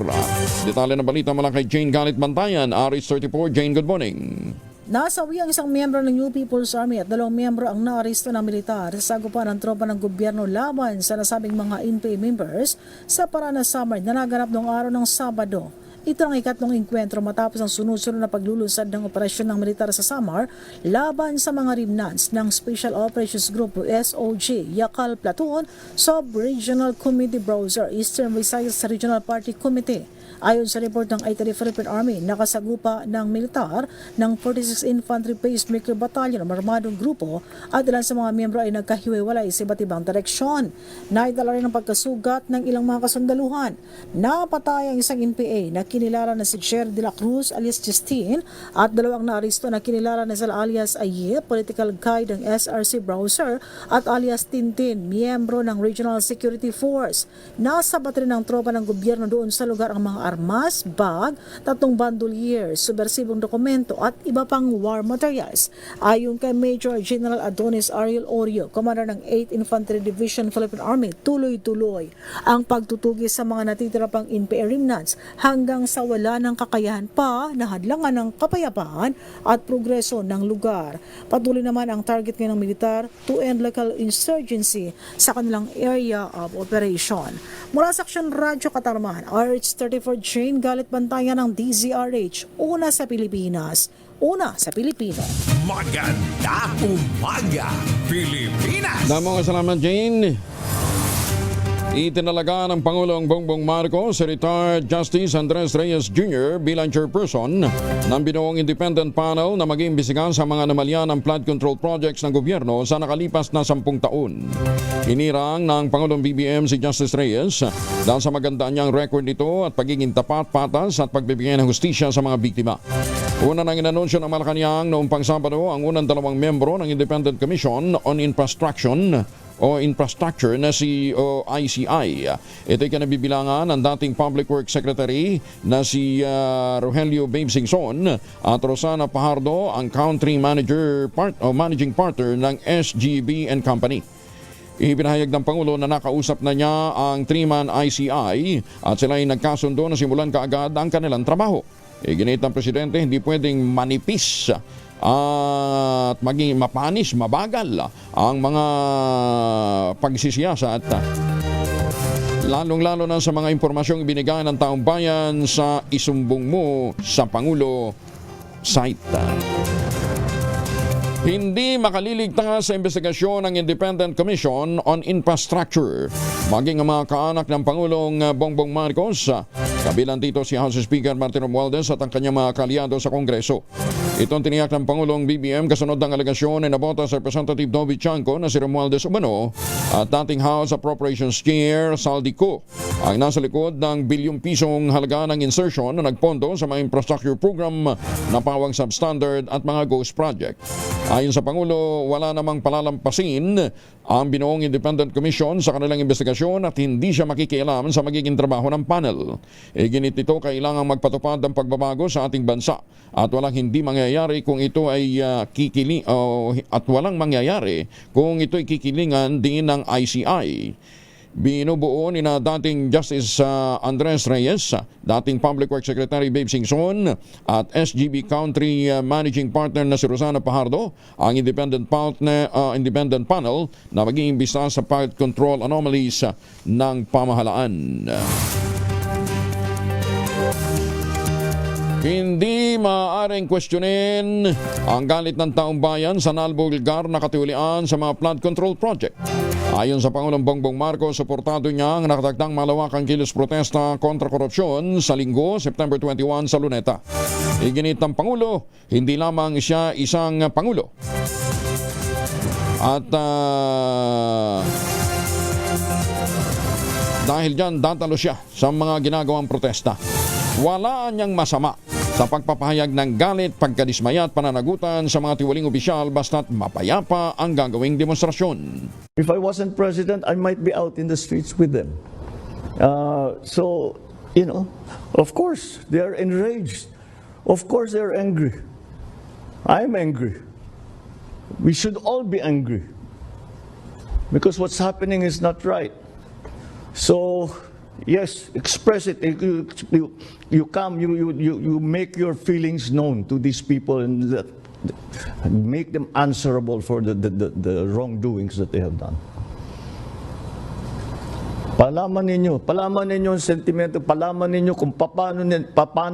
Detalye ng balita mula kay Jane Galit Bantayan, RH34. Jane, good morning. Nasawi ang isang miyembro ng New People's Army at 2 miyembro ang naaresto ng militar sa sagupaan ng tropa ng gobyerno laban sa nasabing mga NPA members sa Parana Samar na naganap noong araw ng Sabado. Ito ang ikatlong engkwentro matapos ang sunod-sunod na paglulunsad ng operasyon ng militar sa Samar laban sa mga remnants ng Special Operations Group o SOG, Yakal Platoon, Sub-Regional Committee Browser, Eastern Visayas Regional Party Committee. Ayon sa report ng 80th Philippine Army, nakasagupa ng militar ng 46 Infantry Pacemaker Battalion o armadong grupo at ilan sa mga miyembro ay nagkahiwa-walay sa iba't ibang direksyon. Naidala rin ang pagkasugat ng ilang mga kasundaluhan. Napatay ang isang NPA na kinilala na si Jerry de la Cruz alias Justin at dalawang naaresto na kinilala na sila alias Aye, political guide ng SRC Browser at alias Tintin, miyembro ng Regional Security Force. Nasabat rin ng tropa ng gobyerno doon sa lugar ang mga armas, bag, 3 bandoliers, subversibong dokumento at iba pang war materials. Ayon kay Major General Adonis Ariel Orio, commander ng 8th Infantry Division Philippine Army, tuloy-tuloy ang pagtutugis sa mga natitira pang NPA remnants hanggang sa wala ng kakayahan pa na hadlangan ng kapayapaan at progreso ng lugar. Patuloy naman ang target ngayon ng militar to end local insurgency sa kanilang area of operation. Mula sa Aksyon Radyo Katarman, RH34 Jane Galit Bantayan ng DZRH, una sa Pilipinas, una sa Pilipino. Maganda umaga, Pilipinas! Damong salamat, Jane. Itinalaga ng Pangulong Bongbong Marcos si retired Justice Andres Reyes Jr. bilang chairperson ng binuong independent panel na mag-iimbestiga sa mga anomalya ng flood control projects ng gobyerno sa nakalipas na 10 taon. Hinirang ng Pangulong BBM si Justice Reyes dahil sa magandang niyang record nito at pagiging tapat, patas at pagbibigay ng hustisya sa mga biktima. Una nang inanunsyo ng Malacanang noong pang-Sabado ang unang 2 membro ng Independent Commission on Infrastructure na si ICI. Ito'y kanabibilangan ng dating Public Works Secretary na si Rogelio Babe Singson at Rosana Pajardo, ang Country Managing Partner ng SGB and Company. Ipinahayag ng Pangulo na nakausap na niya ang 3-man ICI at sila ay nagkasundo na simulan kaagad ang kanilang trabaho. Ginit ng Presidente, hindi pwedeng manipis at maging mapanis, mabagal ang mga pagsisiyasat, lalong-lalo na sa mga impormasyong ibinigay ng taong bayan sa isumbong mo sa Pangulo site. Hindi makaliligtas sa investigasyon ng Independent Commission on Infrastructure, maging ang mga kaanak ng Pangulong Bongbong Marcos, kabilang dito si House Speaker Martin Romualdez at ang kanyang mga kalyado sa Kongreso. Itong tiniyak ng Pangulong BBM kasunod ng alegasyon ay nabota sa Representative Novi Chanco na si Romualdez umano at dating House Appropriations Chair Saldi Co ang nasa likod ng bilyong pisong halaga ng insertion na nagpondo sa mga infrastructure program na pawang substandard at mga ghost project. Ayon sa Pangulo, wala namang palalampasin ang binuong Independent Commission sa kanilang investigasyon at hindi siya makikialam sa magiging trabaho ng panel. Ginit nito kailangang magpatupad ng pagbabago sa ating bansa at walang hindi mangyayari kung ito ay walang mangyayari kung ito ay kikilingan din ng ICI. Binubuo ni na dating Justice Andres Reyes, dating Public Works Secretary Babe Singson at SGB Country Managing Partner na si Rosana Pajardo ang independent panel na mag-iimbestiga sa flood control anomalies ng pamahalaan. Hindi maaaring questionin ang galit ng taong bayan sa nalbulgar na katiwalian sa mga flood control project. Ayon sa Pangulong Bongbong Marcos, suportado niya ang nakatagdang malawakang kilos protesta kontra korupsyon sa Linggo, September 21 sa Luneta. Iginit ng Pangulo, hindi lamang siya isang Pangulo. At dahil dyan, datalo siya sa mga ginagawang protesta. Wala niyang masama sa pagpapahayag ng galit, pagkadismaya at pananagutan sa mga tiwaling opisyal basta't mapayapa ang gagawing demonstrasyon. If I wasn't president, I might be out in the streets with them. So, of course, they are enraged. Of course, they are angry. I'm angry. We should all be angry because what's happening is not right. So, yes, express it. You come, you make your feelings known to these people and make them answerable for the wrongdoings that they have done. Palaman ninyo ang sentimento, palaman ninyo kung paano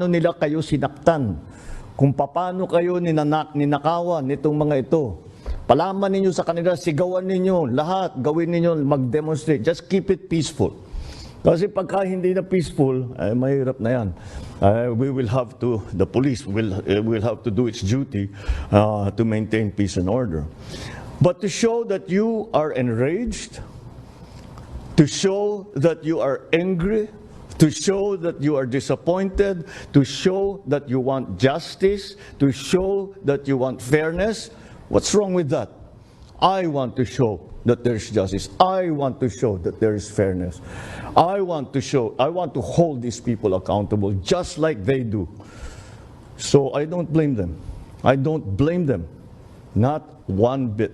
nila kayo sinaktan, kung paano kayo ninakawan nitong mga ito. Palaman ninyo sa kanila, sigawan ninyo, lahat, gawin ninyo, mag-demonstrate. Just keep it peaceful. Kasi pagka hindi na peaceful, mahirap na yan. The police will have to do its duty to maintain peace and order. But to show that you are enraged, to show that you are angry, to show that you are disappointed, to show that you want justice, to show that you want fairness, what's wrong with that? I want to show that there is justice. I want to show that there is fairness. I want to hold these people accountable just like they do. So I don't blame them. I don't blame them. Not one bit.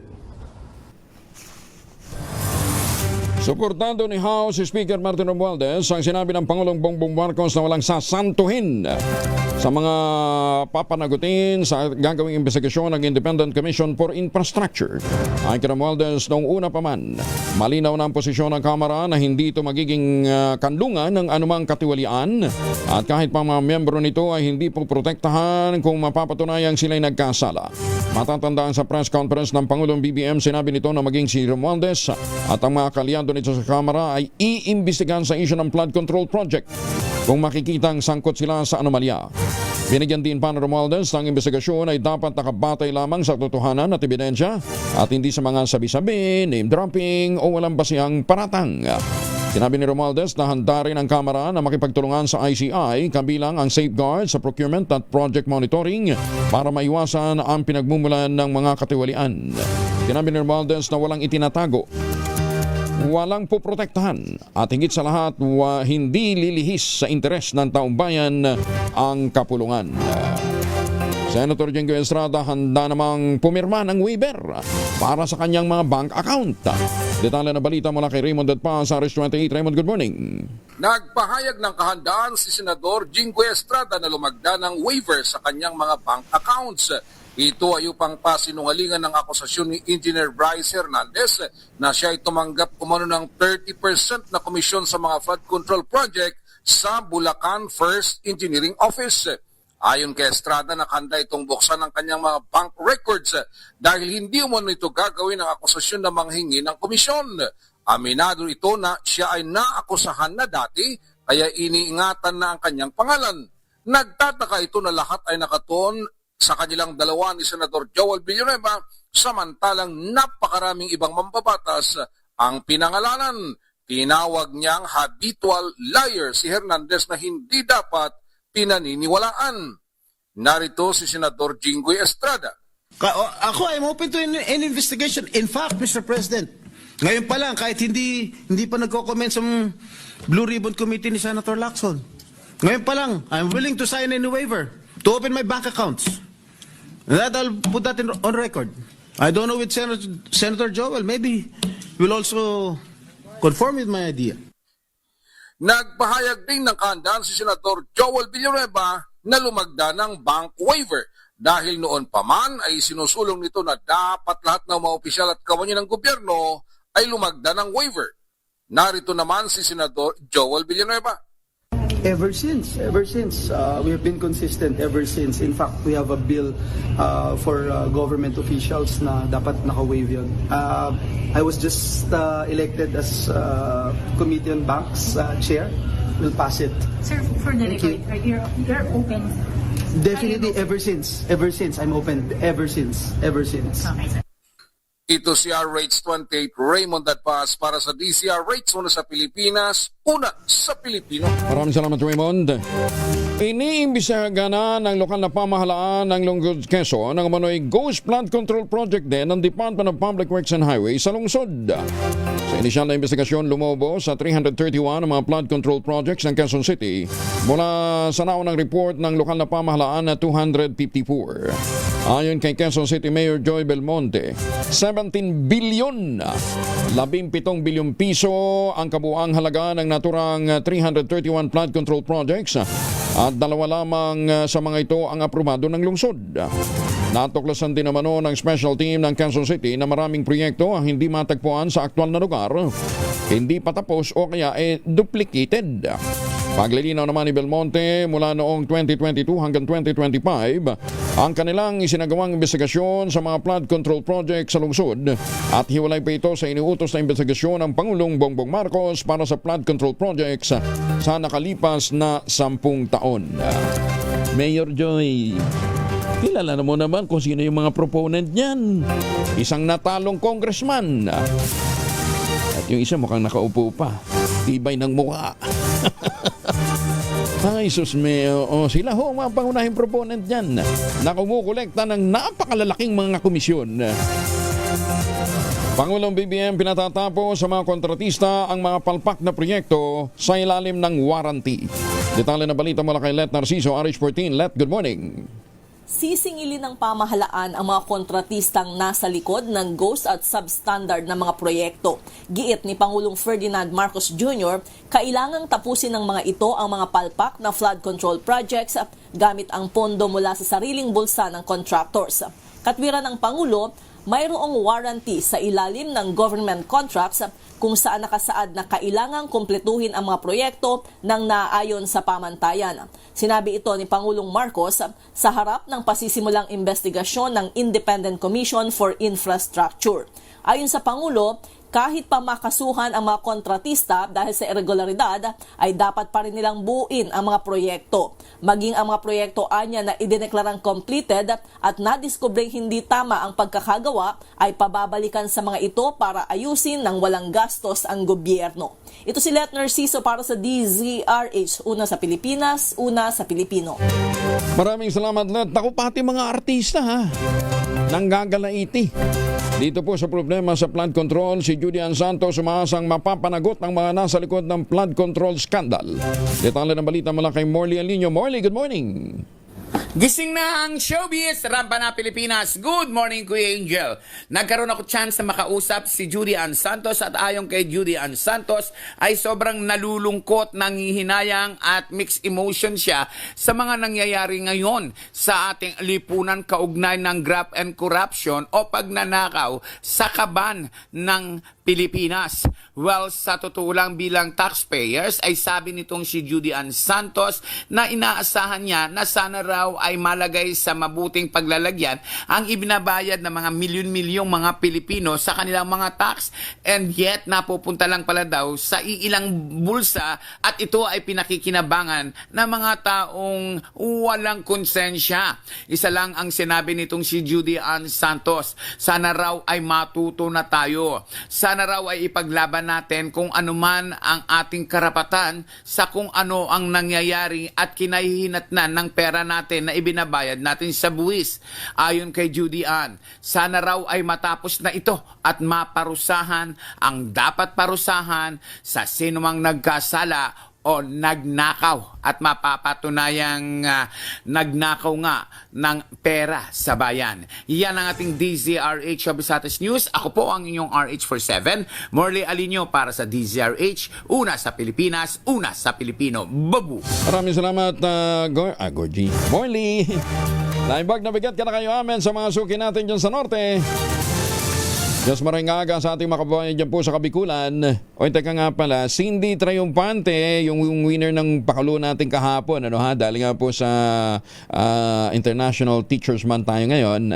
Suportado ni House Speaker Martin Romualdez ang sinabi ng Pangulong Bongbong Marcos na walang sasantuhin sa mga papanagutin sa gagawing investigasyon ng Independent Commission for Infrastructure. Ay kay Romualdez noong una pa man, malinaw na ang posisyon ng Kamara na hindi ito magiging kanlungan ng anumang katiwalian at kahit pa mga miyembro nito ay hindi po protektahan kung mapapatunayang sila'y nagkasala. Matatandaan sa press conference ng Pangulong BBM, sinabi nito na maging si Romualdez at ang mga kalyado nito sa Kamara ay iimbestigahan sa issue ng flood control project kung makikitang sangkot sila sa anomalya. Binigyan din pa ng Romualdez ang investigasyon ay dapat nakabatay lamang sa totohanan at ebidensya at hindi sa mga sabi-sabi, name dropping o walang basihang paratang. Sinabi ni Romualdez na handa rin ang Kamara na makipagtulungan sa ICI kabilang ang safeguards sa procurement at project monitoring para maiwasan ang pinagmumulan ng mga katiwalian. Sinabi ni Romualdez na walang itinatago, walang poprotektahan at higit sa lahat hindi lilihis sa interes ng taong bayan ang kapulungan. Senator Jingo Estrada handa namang pumirma ng waiver para sa kanyang mga bank account. Detalye na balita mula kay Raymond Edpa sa RS28. Raymond, good morning. Nagpahayag ng kahandaan si Senador Jingo Estrada na lumagda ng waiver sa kanyang mga bank accounts. Ito ay upang pasinungalingan ng akusasyon ni Engineer Bryce Hernandez na siya ay tumanggap umano ng 30% na komisyon sa mga flood control project sa Bulacan First Engineering Office. Ayon kay Estrada, nakahanda itong buksan ng kanyang mga bank records dahil hindi umano ito gagawin ang akusasyon na manghingi ng komisyon. Aminado ito na siya ay naakusahan na dati kaya iniingatan na ang kanyang pangalan. Nagtataka ito na lahat ay nakatuon sa kanilang dalawa ni Senador Joel Villanueva samantalang napakaraming ibang mambabatas ang pinangalanan. Tinawag niyang habitual liar si Hernandez na hindi dapat pinaniniwalaan. Narito si Senador Jinggoy Estrada. Ako, I'm open to an investigation. In fact, Mr. President, ngayon pa lang, kahit hindi pa nagko-comment sa Blue Ribbon Committee ni Senator Lacson, ngayon pa lang, I'm willing to sign any waiver to open my bank accounts. That I'll put that on record. I don't know with Senator Joel. Maybe will also conform with my idea. Nagpahayag din ng kahandaan si Senador Joel Villanueva na lumagda ng bank waiver dahil noon pa man ay sinusulong nito na dapat lahat ng mga opisyal at kawani ng gobyerno ay lumagda ng waiver. Narito naman si Senador Joel Villanueva. Ever since, we have been consistent ever since. In fact, we have a bill for government officials na dapat naka-waive yun. I was just elected as Committee on Banks Chair. We'll pass it. Sir, for the record, you're open? Definitely, ever since. I'm open. Ever since. Okay, sir. Ito si RH28 Raymond Adpas para sa DCRH, una sa Pilipinas, una sa Pilipino. Maraming salamat, Raymond. Iniimbestigahan na ng lokal na pamahalaan ng Lungsod Quezon ang umano'y Ghost Flood Control Project din ng Department of Public Works and Highways sa lungsod. Sa inisyal na investigasyon, lumobo sa 331 ang mga flood control projects ng Quezon City mula sa naunang report ng lokal na pamahalaan na 254. Ayon kay Quezon City Mayor Joy Belmonte, 17 bilyon, 17 bilyong piso ang kabuang halaga ng naturang 331 flood control projects at dalawa lamang sa mga ito ang aprobado ng lungsod. Natuklasan din naman ng special team ng Quezon City na maraming proyekto ang hindi matagpuan sa aktual na lugar, hindi pa tapos o kaya duplicated. Paglilinaw naman ni Belmonte mula noong 2022 hanggang 2025 ang kanilang isinagawang investigasyon sa mga flood control project sa lungsod at hiwalay pa ito sa iniutos na investigasyon ng Pangulong Bongbong Marcos para sa flood control projects sa nakalipas na 10 taon. Mayor Joy, kilala mo naman kung sino yung mga proponent niyan. Isang natalong congressman. At yung isa mukhang nakaupo pa. Tibay ng mukha. Ay, susmeo. Sila ho, mga pangunahing proponent niyan na kumukolekta ng napakalalaking mga komisyon. Pangulong BBM pinatatapos sa mga kontratista ang mga palpak na proyekto sa ilalim ng warranty. Detalye na balita mula kay Let Narciso, RH14. Let, good morning. Sisingilin ng pamahalaan ang mga kontratistang nasa likod ng ghost at substandard na mga proyekto. Giit ni Pangulong Ferdinand Marcos Jr., kailangang tapusin ng mga ito ang mga palpak na flood control projects gamit ang pondo mula sa sariling bulsa ng contractors. Katwiran ng Pangulo, mayroong warranty sa ilalim ng government contracts kung saan nakasaad na kailangang kumpletuhin ang mga proyekto ng naaayon sa pamantayan. Sinabi ito ni Pangulong Marcos sa harap ng pasisimulang investigasyon ng Independent Commission for Infrastructure. Ayon sa Pangulo, kahit pa makasuhan ang mga kontratista dahil sa irregularidad, ay dapat pa rin nilang buuin ang mga proyekto. Maging ang mga proyekto anya na idineklarang completed at nadiskubreng hindi tama ang pagkakagawa, ay pababalikan sa mga ito para ayusin ng walang gastos ang gobyerno. Ito si Let Narciso para sa DZRH, una sa Pilipinas, una sa Pilipino. Maraming salamat, Let. Ako pati mga artista ha, nanggagalaiti. Dito po sa problema sa flood control, si Judy Ann Santos umaasang mapapanagot ang mga nasa likod ng flood control scandal. Detalye ng balita mula kay Morley Alinio. Morley, good morning. Gising na ang showbiz, rampa na Pilipinas. Good morning, Kuya Angel. Nagkaroon ako chance na makausap si Judy Ann Santos at ayon kay Judy Ann Santos ay sobrang nalulungkot, nangihinayang at mixed emotion siya sa mga nangyayari ngayon sa ating lipunan kaugnay ng graft and corruption o pagnanakaw sa kaban ng Pilipinas. Well, sa totoo lang bilang taxpayers ay sabi nitong si Judy Ann Santos na inaasahan niya na sana raw ay malagay sa mabuting paglalagyan ang ibinabayad ng mga milyon-milyong mga Pilipino sa kanilang mga tax, and yet napupunta lang pala daw sa iilang bulsa at ito ay pinakikinabangan ng mga taong walang konsensya. Isa lang ang sinabi nitong si Judy Ann Santos, sana raw ay matuto na tayo. Sana raw ay ipaglaban natin kung ano man ang ating karapatan sa kung ano ang nangyayari at kinahihinatnan ng pera natin na ibinabayad natin sa buwis. Ayon kay Judy Ann, sana raw ay matapos na ito at maparusahan ang dapat parusahan sa sinumang nagkasala o nagnakaw at mapapatunayang nagnakaw nga ng pera sa bayan. Yan ang ating DZRH Showbiz News. Ako po ang inyong RH47, Morley Alinio para sa DZRH, una sa Pilipinas, una sa Pilipino. Babu! Maraming salamat, Gorgie. Morley! Naimbag na bigat ka na kayo amen sa mga suki natin dyan sa norte. Diyos maraming aga sa ating makababayan dyan po sa Kabikulan. O teka nga pala, Cindy Triumphante, yung winner ng pakalo natin kahapon, dahil nga po sa International Teachers Month tayo ngayon,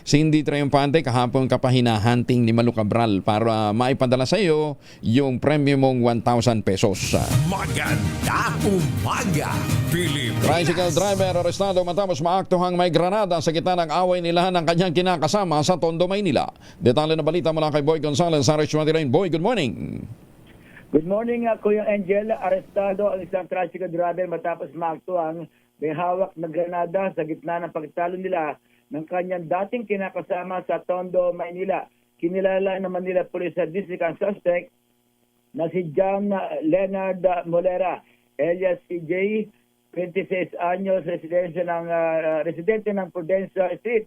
Cindy Triumphante, kahapon ka pa hinahunting ni Malu Cabral para maipadala sa iyo yung premium mong 1,000 pesos. Maganda umaga, Pilipinas. Tricycle driver arestado matapos maaktuhang may granada sa gitna ng away nila ng kanyang kinakasama sa Tondo, Maynila. Detalye na balita mula kay Boy Gonzales, RH29. Boy, good morning. Good morning, Kuya Angel. Arestado ang isang tricycle driver matapos maaktuang may hawak na granada sa gitna ng pagtalo nila ng kanyang dating kinakasama sa Tondo, Maynila. Kinilala naman nila pulis sa district ang suspect na si John Leonard Molera, alias CJ, 26 anyos, residente ng Prudencia Street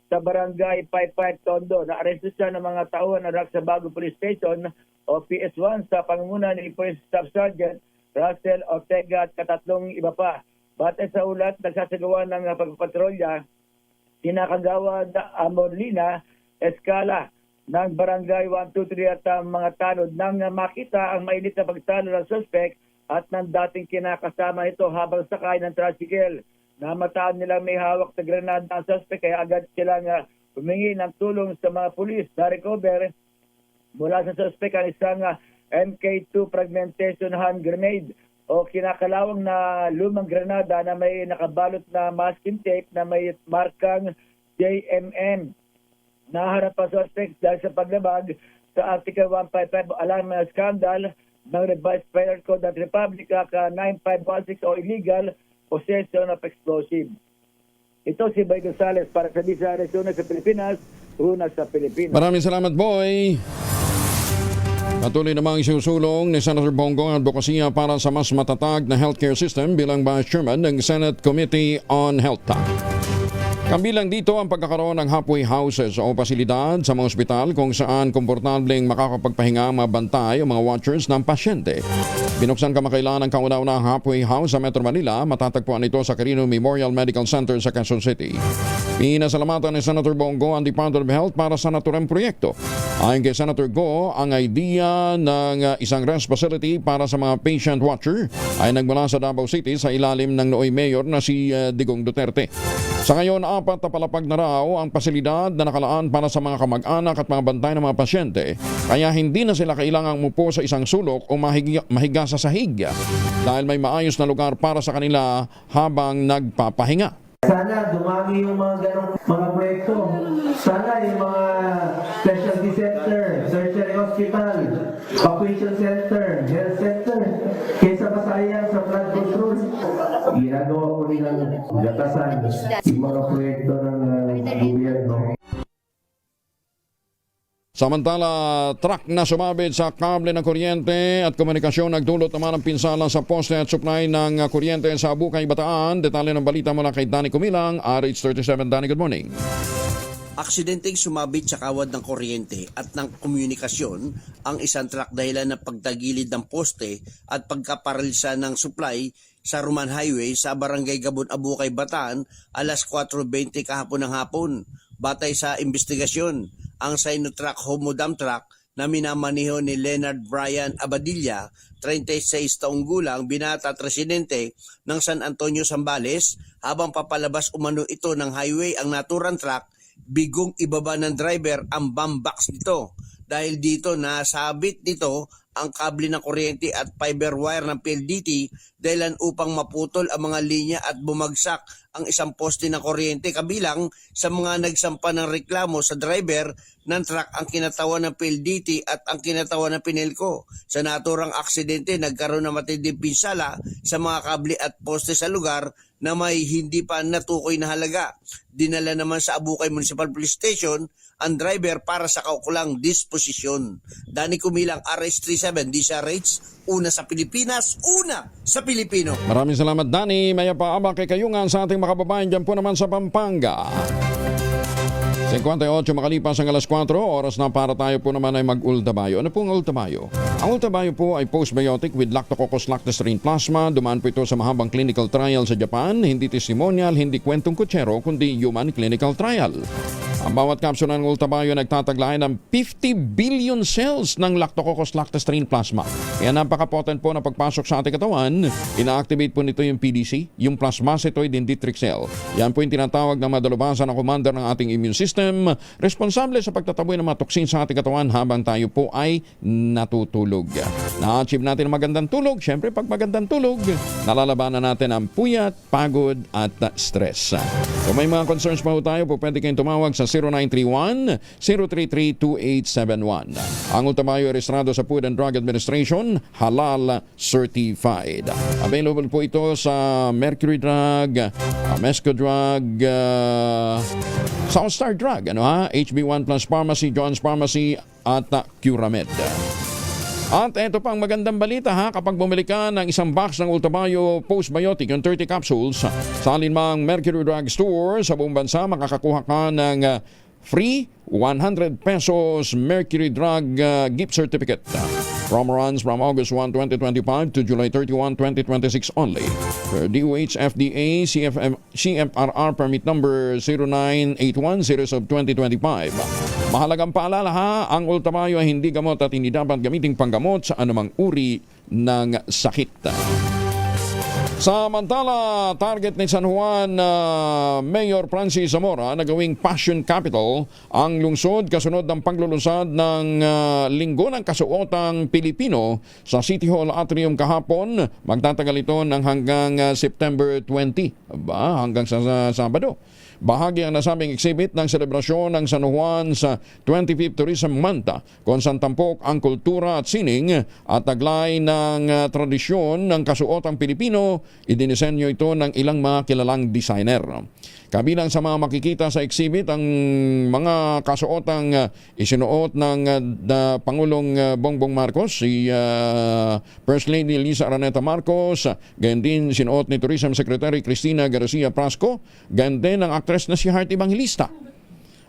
sa barangay Paypay, Tondo. Naaresto siya ng mga tauhan na sa Bago Police Station o PS1 sa pangunguna ni Police Staff Sergeant Russell Ortega at katatlong iba pa. Batay sa ulat, nagsasagawa ng pagpapatrolya Kinakagawad Amorlina Escala ng Barangay 123 at mga tanod nang makita ang mainit na pagtalo ng suspect at ng dating kinakasama ito habang sakay ng tricycle. Namataan nilang may hawak na granada ang suspect kaya agad silang humingi ng tulong sa mga pulis. Na-recover mula sa suspect ang isang MK2 fragmentation hand grenade o kinakalawang na lumang granada na may nakabalot na masking tape na may markang JMM. Naharap ang suspect dahil sa paglabag sa Article 155 alarm na scandal ng Revised Penal Code ng Republic Act 9516 o illegal possession of explosive. Ito si Boy Gonzales para sa Visares, una sa Pilipinas, una sa Pilipinas. Maraming salamat, Boy. Patuloy namang isusulong ni Senator Bongo ang advokasya para sa mas matatag na healthcare system bilang Vice Chairman ng Senate Committee on Health. Kambilang dito ang pagkakaroon ng halfway houses o pasilidad sa mga ospital kung saan komportableng makakapagpahinga mabantay ang mga watchers ng pasyente. Binuksan kamakailan ang kauna-unang halfway house sa Metro Manila. Matatagpuan ito sa Quirino Memorial Medical Center sa Quezon City. Pinasalamatan ni Senator Bongo ang Department of Health para sa naturang proyekto. Ayon kay Senator Go, ang idea ng isang rest facility para sa mga patient watcher ay nagmula sa Davao City sa ilalim ng nooy mayor na si Digong Duterte. Sa ngayon, 4 na palapag na raw ang pasilidad na nakalaan para sa mga kamag-anak at mga bantay ng mga pasyente. Kaya hindi na sila kailangang umupo sa isang sulok o mahiga sa sahig dahil may maayos na lugar para sa kanila habang nagpapahinga. Sana dumami yung mga ganong mga proyekto. Sana yung mga specialty center, tertiary hospital, population center, health center, kaysa masayang sa flood control. Ginagawa ko nilang gatasan yung mga proyekto ng gobyerno. Samantala, truck na sumabit sa kable ng kuryente at komunikasyon nagdulot naman ng pinsala sa poste at supply ng kuryente sa Bukay, Bataan. Detalye ng balita mula kay Danny Kumilang, RH37. Danny, good morning. Aksidenteng sumabit sa kawad ng kuryente at ng komunikasyon ang isang truck dahilan ng pagtagilid ng poste at pagkaparalisa ng supply sa Roman Highway sa Barangay Gabon, Abukay, Bataan, alas 4:20 kahapon ng hapon. Batay sa investigasyon, ang Sinotruck Homo Dump Truck na minamaneho ni Leonard Brian Abadilla, 36 taong gulang, binata at residente ng San Antonio, Zambales, habang papalabas umano ito ng highway ang naturang truck, bigong ibaba ng driver ang bomb box nito. Dahil dito nasabit nito ang kable ng kuryente at fiber wire ng PLDT dahilan upang maputol ang mga linya at bumagsak ang isang poste ng kuryente. Kabilang sa mga nagsampa ng reklamo sa driver ng truck ang kinatawan ng PLDT at ang kinatawan ng Pinelco. Sa naturang aksidente, nagkaroon ng matinding pinsala sa mga kable at poste sa lugar na may hindi pa natukoy na halaga. Dinala naman sa Abukay Municipal Police Station ang driver para sa kaukulang disposisyon. Danny Kumilang, RH37, DZRH, una sa Pilipinas, una sa Pilipino. Maraming salamat, Danny. Maya pa kay kayungan sa ating mga kababayan dyan po naman sa Pampanga. 58 makalipas ang alas 4, oras na para tayo po naman ay mag-ultabayo. Ano po ang ultabayo? Ang ultabayo po ay postbiotic with Lactococcus lactostérine plasma. Dumaan po ito sa mahabang clinical trial sa Japan. Hindi testimonial, hindi kwentong kutsero, kundi human clinical trial. Ang bawat kapsula ng ultabayo nagtataglay ng 50 billion cells ng Lactococcus lactostérine plasma. Kaya napaka-potent po na pagpasok sa ating katawan. Ina-activate po nito yung PDC, yung plasmacytoid dendritic cell. Yan po yung tinatawag na madalubasan ng commander ng ating immune system, responsable sa pagtataboy ng mga toksin sa ating katawan habang tayo po ay natutulog. Na-achieve natin ang magandang tulog. Siyempre, pag magandang tulog, nalalabanan natin ang puyat, pagod at stress. Kung may mga concerns pa po tayo, po pwede kayong tumawag sa 0931-033-2871. Ang ultabayo ay rehistrado sa Food and Drug Administration, halal certified. Available po ito sa Mercury Drug, Mesco Drug, Southstar Drug, HB1 Plus Pharmacy, John's Pharmacy at Curamed. At ito pang magandang balita kapag bumili ka ng isang box ng Ultabayo Postbiotic, yung 30 capsules, sa alinmang Mercury Drug Store sa buong bansa, makakakuha ka ng free 100 pesos Mercury Drug gift certificate. Runs from August 1, 2025 to July 31, 2026 only. Per DOH FDA CFRR permit number 0981 series of 2025. Mahalagang paalala ha, ang Ultamayo ay hindi gamot at hindi dapat gamiting panggamot sa anumang uri ng sakit. Samantala, target ni San Juan Mayor Francis Zamora na gawing Passion Capital ang lungsod kasunod ng paglulunsad ng Linggo ng Kasuotang Pilipino sa City Hall Atrium kahapon. Magtatagal ito ng hanggang September 20, hanggang sa Sabado. Bahagi ang nasabing exhibit ng selebrasyon ng San Juan sa 25th Tourism Month kung saan tampok ang kultura at sining at taglay ng tradisyon ng kasuotang Pilipino. Idinisenyo ito ng ilang mga kilalang designer. Kabilang sa mga makikita sa exhibit ang mga kasuotang isinuot ng Pangulong Bongbong Marcos, si First Lady Lisa Araneta Marcos, gayon din sinuot ni Tourism Secretary Cristina Garcia Prasco, gayon din ang actress na si Heart Evangelista.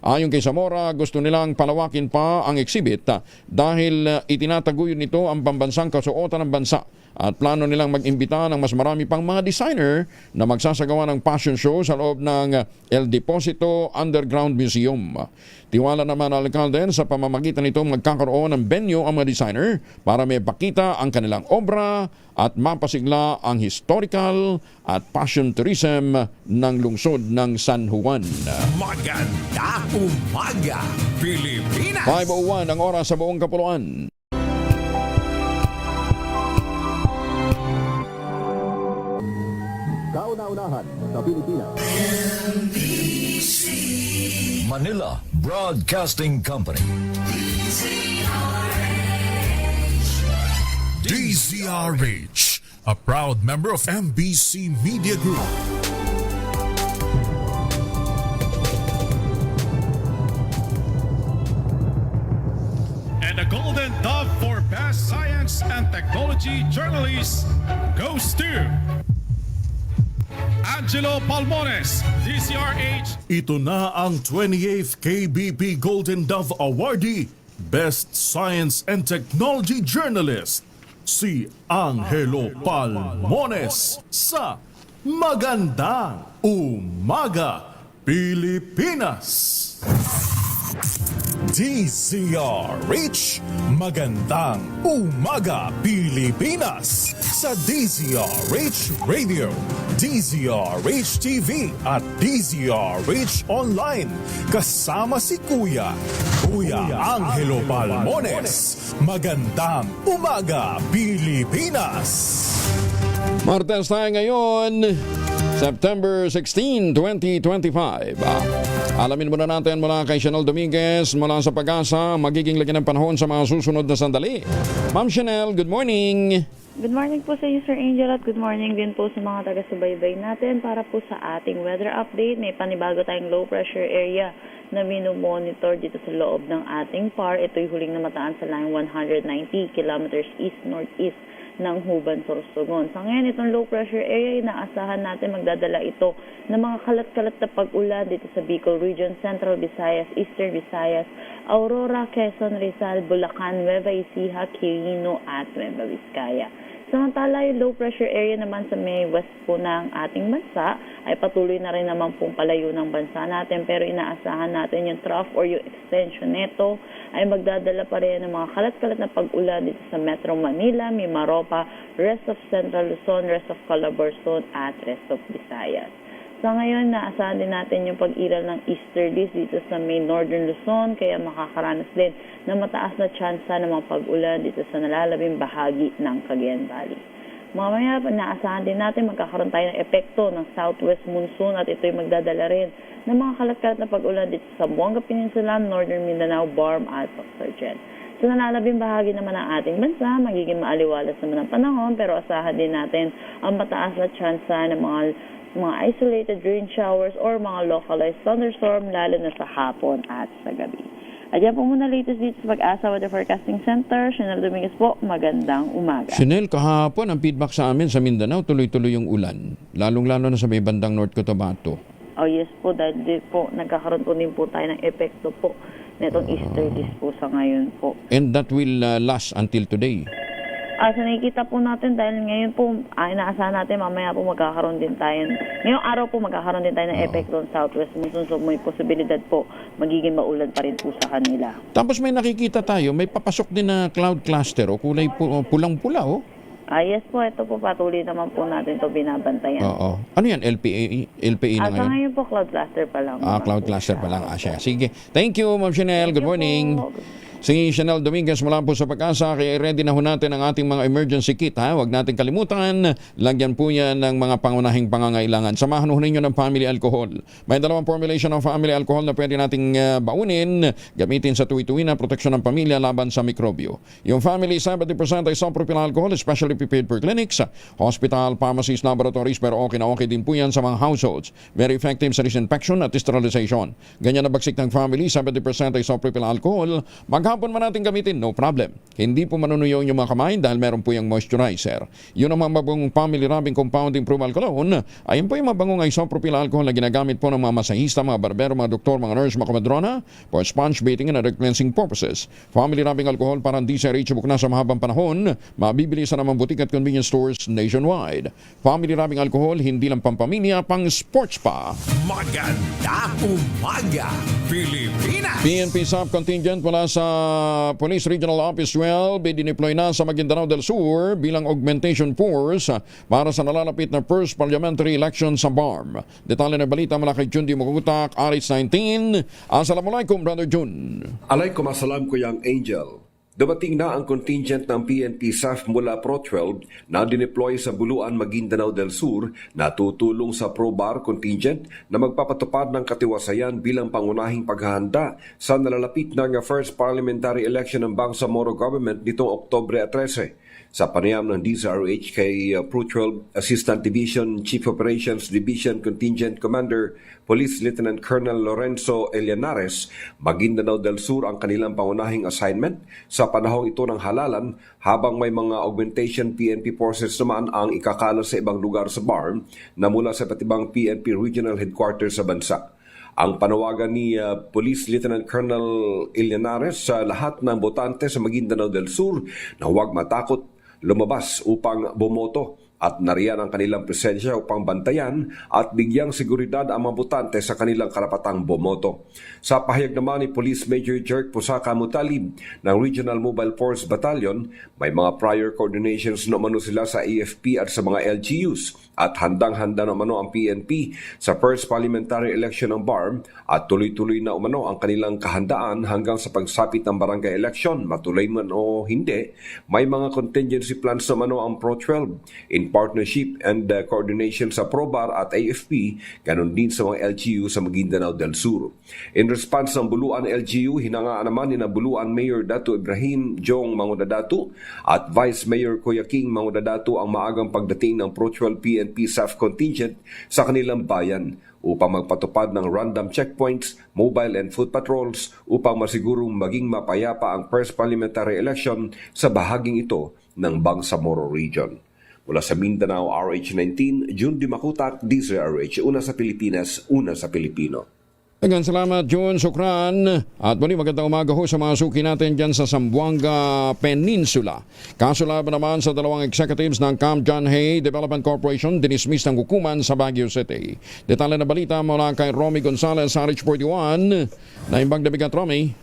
Ayon kay Zamora, gusto nilang palawakin pa ang exhibit dahil itinataguyod nito ang pambansang kasuotan ng bansa at plano nilang mag-imbita ng mas marami pang mga designer na magsasagawa ng fashion show sa loob ng El Deposito Underground Museum. Tiwala naman ang alkalde sa pamamagitan nito magkakaroon ng venue ang mga designer para may pakita ang kanilang obra at mapasigla ang historical at fashion tourism ng lungsod ng San Juan. Maganda umaga, Pilipinas! 5:01 ang oras sa buong kapuluan. Kauna-unahan sa Pilipinas. Manila Broadcasting Company. DZRH, a proud member of MBC Media Group. And the Golden Dove for Best Science and Technology Journalist goes to Angelo Palmones, DZRH. Ito na ang 28th KBP Golden Dove Awardee, Best Science and Technology Journalist, si Angelo Palmones sa Magandang Umaga, Pilipinas. DZRH, Magandang Umaga, Pilipinas sa DZRH Radio, DZRH TV at DZRH Online. Kasama si Kuya Angelo Palmones. Magandang Umaga, Pilipinas. Martes tayo ngayon, September 16, 2025. Alamin muna natin mula kay Chanel Dominguez mula sa Pag-asa, magiging lagi ng panahon sa mga susunod na sandali. Ma'am Chanel, good morning. Good morning po sa iyo, Sir Angel, at good morning din po sa mga taga-subaybay natin. Para po sa ating weather update, may panibago tayong low pressure area na minomonitor dito sa loob ng ating PAR. Ito'y huling namataan sa line 190 kilometers east-northeast ng Huban, Sorsogon. Sa ngayon, itong low pressure area, inaasahan natin magdadala ito ng mga kalat-kalat na pag-ulan dito sa Bicol Region, Central Visayas, Eastern Visayas, Aurora, Quezon, Rizal, Bulacan, Nueva Ecija, Quirino at Nueva Vizcaya. Samantala, yung low pressure area naman sa may west po ng ating bansa ay patuloy na rin naman pong palayo ng bansa natin, pero inaasahan natin yung trough or yung extension nito ay magdadala pa rin ng mga kalat-kalat na pag-ulan dito sa Metro Manila, Mimaropa, rest of Central Luzon, rest of Calabarzon at rest of Visayas. Sa ngayon, naasahan din natin yung pag-iral ng easterlies dito sa may northern Luzon, kaya makakaranas din na mataas na tsansa ng mga pag-ulan dito sa nalalabing bahagi ng Cagayan Valley. Mamaya, naasahan din natin magkakaroon tayo ng epekto ng southwest monsoon at ito'y magdadala rin ng mga kalat-kalat na pag-ulan dito sa Buanga Peninsula, northern Mindanao, Barm at Pag-Sargen. Sa nalalabing bahagi naman ng ating bansa, magiging maaliwalas naman ang panahon, pero asahan din natin ang mataas na tsansa ng mga isolated rain showers or mga localized thunderstorm lalo na sa hapon at sa gabi. Ayan po muna latest dito sa Pag-asa Weather Forecasting Center. Chanel Dominguez po, magandang umaga. Chanel, kahapon ang feedback sa amin sa Mindanao, tuloy-tuloy yung ulan. Lalong-lalo na sa may bandang North Cotabato. Oh yes po, dahil po nagkakaroon po din po tayo ng epekto po netong Easterlies po sa ngayon po. And that will last until today. So nakikita po natin dahil ngayon po, inaasahan natin mamaya po magkakaroon din tayo, ngayong araw po magkakaroon din tayo ng epekto ng southwest monsoon, so may posibilidad po magiging maulan pa rin po sa kanila. Tapos may nakikita tayo, may papasok din na cloud cluster o kulay pulang-pula oh. Yes po, ito po patuloy naman po natin ito binabantayan. Oo. Ano yan? LPA na Sa ngayon? ngayon po, cloud cluster pa lang. Cloud cluster pa lang. Siya. Sige. Thank you, Ma'am Chanel. Good morning. Si Chanel Dominguez mula po sa Pag-asa, kaya ready na ho natin ang ating mga emergency kit. Huwag natin kalimutan, lagyan po yan ng mga pangunahing pangangailangan. Samahan ho ninyo ng family alcohol. May dalawang formulation ng family alcohol na pwede nating baunin, gamitin sa tuwi-tuwi na proteksyon ng pamilya laban sa mikrobyo. Yung family 70% isopropyl alcohol, especially prepared for clinics, hospital, pharmacies, laboratories, pero okay na okay din po yan sa mga households. Very effective sa disinfection at sterilization. Ganyan na bagsik ng family, 70% isopropyl alcohol. Maghapon man natin gamitin, no problem. Hindi po manunuyo yung mga kamay dahil meron po yung moisturizer. Yun ang mga mabangong family rubbing compounding proof alcohol. Ayun po yung mabangong isopropyl alcohol na ginagamit po ng mga masahista, mga barbero, mga doktor, mga nurse, mga komadrona for sponge bathing and other cleansing purposes. Family rubbing alcohol parang di sa reachable na sa mahabang panahon, mabibili sa namang butik at convenience stores nationwide. Family rubbing alcohol, hindi lang pampamilya, pang sports pa. Maganda umaga, Pilipinas! PNP sub-contingent mula sa Police Regional Office 12 dineploy na sa Maguindanao del Sur bilang augmentation force para sa nalalapit na first parliamentary election sa BARM. Detalye na balita mula kay Jundi Mukutak, Aris 19. Assalamualaikum, Brother Jun. Alaikum assalam, Kuyang Angel. Dumating na ang contingent ng PNP SAF mula Pro 12 na dineploy sa Buluan, Maguindanao del Sur na tutulong sa Pro-Bar contingent na magpapatupad ng katiwasayan bilang pangunahing paghahanda sa nalalapit ng first parliamentary election ng Bangsamoro government nitong Oktubre 13. Sa panayam ng DZRH kay Pro 12 Assistant Division Chief Operations Division Contingent Commander Police Lieutenant Colonel Lorenzo Elianares, Maguindanao del Sur ang kanilang pangunahing assignment sa panahong ito ng halalan habang may mga augmentation PNP forces naman ang ikakala sa ibang lugar sa BARM na mula sa iba't ibang PNP Regional Headquarters sa bansa. Ang panawagan ni Police Lieutenant Colonel Elianares sa lahat ng botante sa Maguindanao del Sur na huwag matakot lumabas upang bumoto at nariyan ang kanilang presensya upang bantayan at bigyang seguridad ang mga botante sa kanilang karapatang bumoto. Sa pahayag naman ni Police Major Jerk Pusaka Mutalib ng Regional Mobile Force Battalion, may mga prior coordinations na umano sila sa AFP at sa mga LGUs at handang-handa na umano ang PNP sa first parliamentary election ng BARM at tuloy-tuloy na umano ang kanilang kahandaan hanggang sa pagsapit ng barangay election. Matuloy man o hindi, may mga contingency plans na umano ang Pro 12 in partnership and coordination sa Pro-Bar at AFP, ganon din sa mga LGU sa Maguindanao del Sur. In response ng Buluan LGU, hinangaan naman ni na Buluan Mayor Dato Ibrahim Jong Mangudadato at Vice Mayor Kuya King Mangudadato ang maagang pagdating ng Pro 12 PNP SAF contingent sa kanilang bayan upang magpatupad ng random checkpoints, mobile and foot patrols upang masigurong maging mapayapa ang first parliamentary election sa bahaging ito ng Bangsamoro Region. Mula sa Mindanao, RH19, Jun Di Makutak, DZRH, una sa Pilipinas, una sa Pilipino. Hanggang salamat, Jun. Sukran. At muli magandang umaga ho sa mga suki natin dyan sa Zamboanga Peninsula. Kaso laban naman sa dalawang executives ng Camp John Hay Development Corporation, dinismiss ng hukuman sa Baguio City. Detalye na balita mula kay Romy Gonzalez sa RH41. Naimbang dabigat, Romy.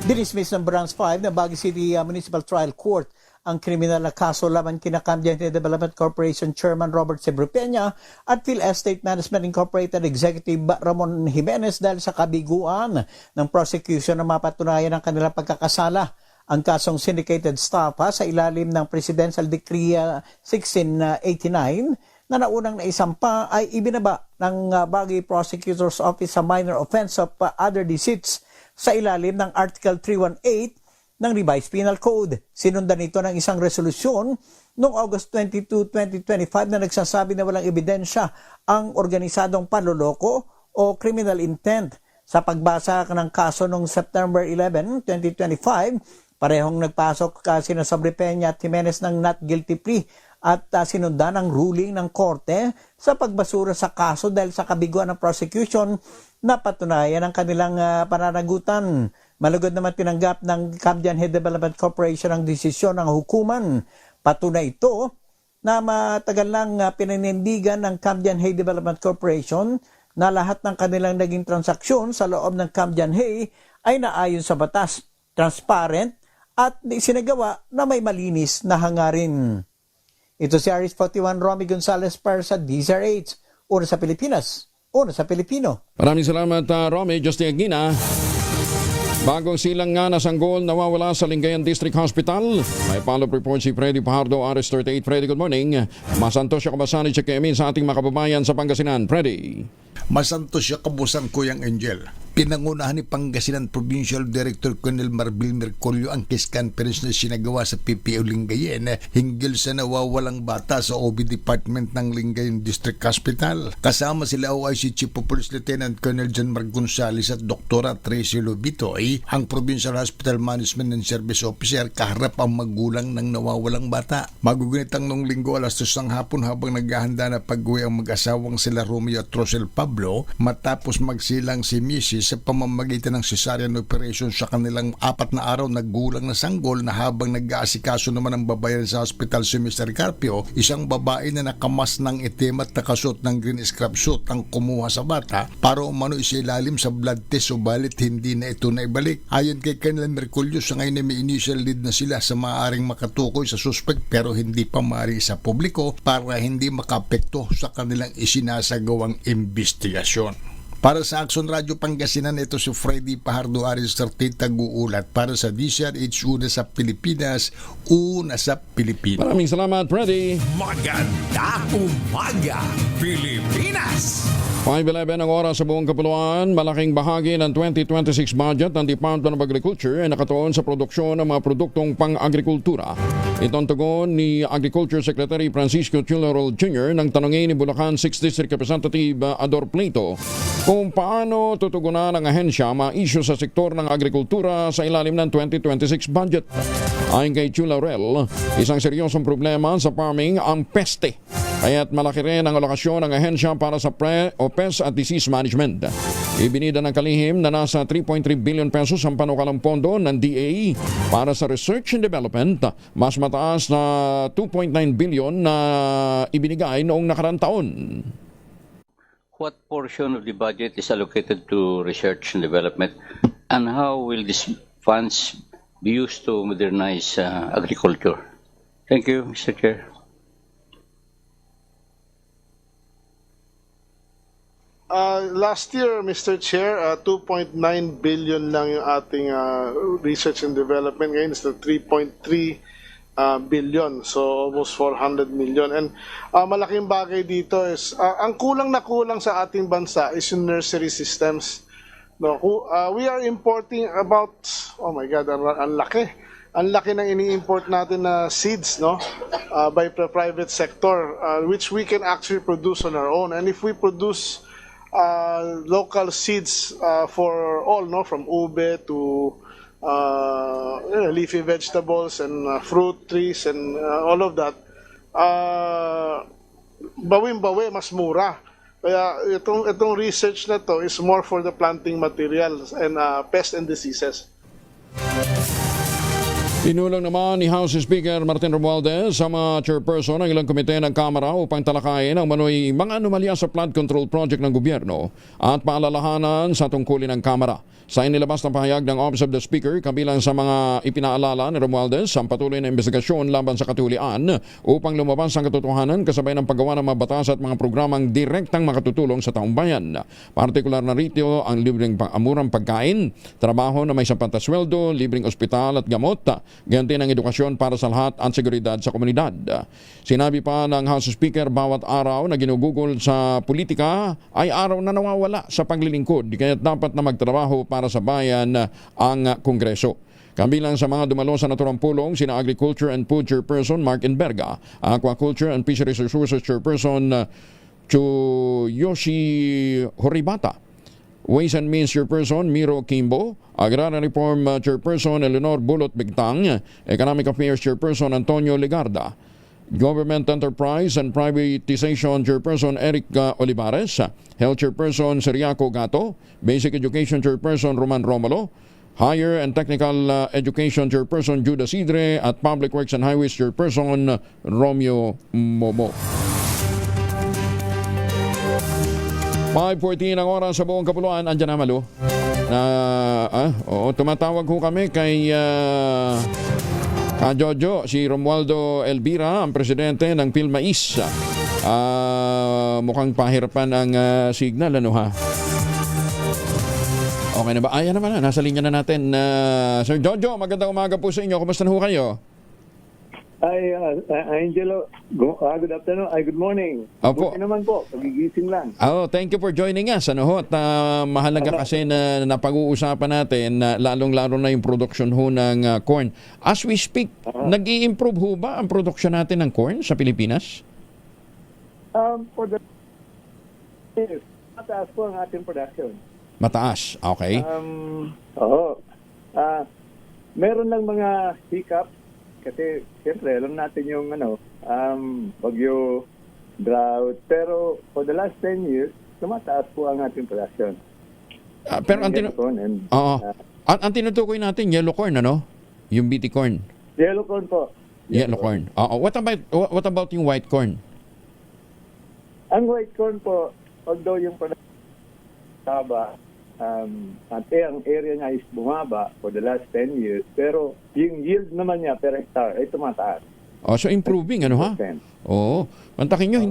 Dinismiss ng Branch 5 ng Baguio City Municipal Trial Court ang kriminal na kaso laban kina Camp John Hay Development Corporation Chairman Robert Cebro Peña at Phil Estate Management Incorporated Executive Ramon Jimenez dahil sa kabiguan ng prosecution na mapatunayan ang kanilang pagkakasala. Ang kasong syndicated staff sa ilalim ng Presidential Decree 1689 na naunang naisampa ay ibinaba ng Baguio Prosecutor's Office sa minor offense of other deceits sa ilalim ng Article 318 ng Revised Penal Code. Sinundan ito ng isang resolusyon noong August 22, 2025 na nagsasabi na walang ebidensya ang organisadong panloloko o criminal intent. Sa pagbasa ng kaso noong September 11, 2025, parehong nagpasok sina Cebro Peña at Jimenez ng not guilty plea at sinundan ang ruling ng korte sa pagbasura sa kaso dahil sa kabiguan ng prosecution na patunayan ang kanilang pananagutan. Malugod naman tinanggap ng Cambian Head Development Corporation ang desisyon ng hukuman. Patunay ito na matagal lang pinanindigan ng Cambian Hay Development Corporation na lahat ng kanilang naging transaksyon sa loob ng Cambian Hay ay naayon sa batas, transparent at sinagawa na may malinis na hangarin. Ito si Aris 41 Romy Gonzalez para sa DZRH. Una sa Pilipinas, una sa Pilipino. Maraming salamat, Romy. Justin Aguina. Bagong silang nga nasanggol nawawala sa Lingayen District Hospital. May follow-up report si Freddy Pajardo, RS38. Freddy, good morning. Masantos siya kabasani sa KMI sa ating mga kababayan sa Pangasinan. Freddy. Masantos siya kabusan Kuyang Angel. Pinangunahan ni Pangasinan Provincial Director Colonel Marbil Mercolio ang case conference na sinagawa sa PPO Lingayen hinggil sa nawawalang bata sa OB Department ng Lingayen District Hospital. Kasama sila OIC Chief of Police Lieutenant Colonel John Mark Gonzales at Dr. Tracy Lobitoy, ang Provincial Hospital Management and Service Officer, kaharap ang magulang ng nawawalang bata. Magugunitang nung linggo alas 2 ng hapon habang naghahanda na pag-uwi ang mag-asawang sila Romeo at Rosel Pablo matapos magsilang si Mrs. sa pamamagitan ng cesarean operation sa kanilang 4 na araw na gulang na sanggol na habang nag-aasikaso naman ang babayan sa hospital si Mr. Carpio, isang babae na nakamas ng itim at nakasuot ng green scrub suit ang kumuha sa bata para umano isilalim sa blood test subalit hindi na ito naibalik. Ayon kay Colonel Mercolio, sa ngayon ay may initial lead na sila sa maaaring makatukoy sa suspect pero hindi pa maaari sa publiko para hindi makapekto sa kanilang isinasagawang investigasyon. Para sa Action Radio Pangasinan, ito si Freddy Pajardo, RS38 Taguulat para sa DZRH, una sa Pilipinas, una sa Pilipinas. Maraming salamat, Freddy. Maganda umaga, Pilipinas! 5:11 ang oras sa buong kapuluan. Malaking bahagi ng 2026 budget ng Department of Agriculture ay nakatuon sa produksyon ng mga produktong pang-agrikultura. Itong tugon ni Agriculture Secretary Francisco Chulorol Jr. nang tanungin ni Bulacan 6th District Representative Ador Pleito kung paano tutugunan ng ahensya mga isyu sa sektor ng agrikultura sa ilalim ng 2026 budget. Ayon kay Chulorol, isang seryosong problema sa farming ang peste. Kaya't malaki rin ang alokasyon ng ahensya para sa pest at disease management. Ibinida ng kalihim na nasa 3.3 billion pesos ang panukalang pondo ng DA para sa research and development, mas mataas na 2.9 billion na ibinigay noong nakarang taon. What portion of the budget is allocated to research and development, and how will these funds be used to modernize agriculture? Thank you, Mr. Chair. Last year, Mr. Chair, 2.9 billion lang yung ating research and development. Ngayon is 3.3 billion, so almost 400 million. And malaking bagay dito is, ang kulang na kulang sa ating bansa is yung nursery systems. No, we are importing about, oh my God, ang laki. Ang laki ng ini-import natin na seeds, no, by the private sector, which we can actually produce on our own. And if we produce local seeds for all, no, from ube to leafy vegetables and fruit trees and all of that, bawing-bawi, mas mura. Kaya itong research na to is more for the planting materials and pests and diseases. Pinulong naman ni House Speaker Martin Romualdez sa mga chairperson ng ilang komite ng Kamara upang talakayin ang manoy mga anomalya sa flood control project ng gobyerno at paalalahanan sa tungkulin ng Kamara. Sa inilabas na pahayag ng Office of the Speaker, kabilang sa mga ipinaalala ni Romualdez ang patuloy na investigasyon laban sa katulian upang lumabas ang katotohanan kasabay ng paggawa ng mga batas at mga programang direktang makatutulong sa taong bayan. Partikular na rito ang libreng amurang pagkain, trabaho na may sapat na sweldo, libreng ospital at gamot, ganti ng edukasyon para sa lahat at seguridad sa komunidad. Sinabi pa ng House Speaker, bawat araw na ginugugol sa politika ay araw na nawawala sa paglilingkod, kaya dapat na magtrabaho para sa bayan ang Kongreso. Kabilang sa mga dumalo sa naturang pulong, sina Agriculture and Food Chairperson Mark Enberga, Aquaculture and Fisheries Resources Chairperson Chuyoshi Horibata, Ways and Means Chairperson Miro Kimbo, Agrarian Reform Chairperson Eleanor Bulot Bigtang, Economic Affairs Chairperson Antonio Legarda, Government Enterprise and Privatization Chairperson Eric Olivares, Health Chairperson Seriaco Gato, Basic Education Chairperson Roman Romulo, Higher and Technical Education Chairperson Judah Sidre at Public Works and Highways Chairperson Romeo Momo. 5:14 ang oras sa buong kapuluan. Andiyan na, Malu. Tumatawag ho kami kay Jojo, si Romualdo Elvira, ang presidente ng PhilMais. Mukhang pahirapan ang signal, ano ha? Okay na ba? Ayan naman na, nasa linya na natin. Sir Jojo, magandang umaga po sa inyo. Kumusta na ho kayo? Ay, Angelo, good afternoon. Ay, good morning. Opo. Buti naman po, pagigising lang. Thank you for joining us. Ano ho? At mahalaga kasi na napag-uusapan natin na lalong-lalo na yung production ho ng corn. As we speak, nag-i-improve ho ba ang production natin ng corn sa Pilipinas? For the mataas po ang ating production. Mataas, okay. Meron lang mga hiccups kasi siyempre alam natin yung bagyo, drought, pero for the last 10 years tumataas po ang ating production. Pero ang tinutukoy natin yellow corn, ano? Yung BT corn. Yellow corn po. Yellow corn. What about yung white corn? Ang white corn po, although yung production taba, at ang area niya is bumaba for the last 10 years, pero yung yield naman niya per hectare ay tumataas. So improving, ano ha? Oo. Pantakin nyo,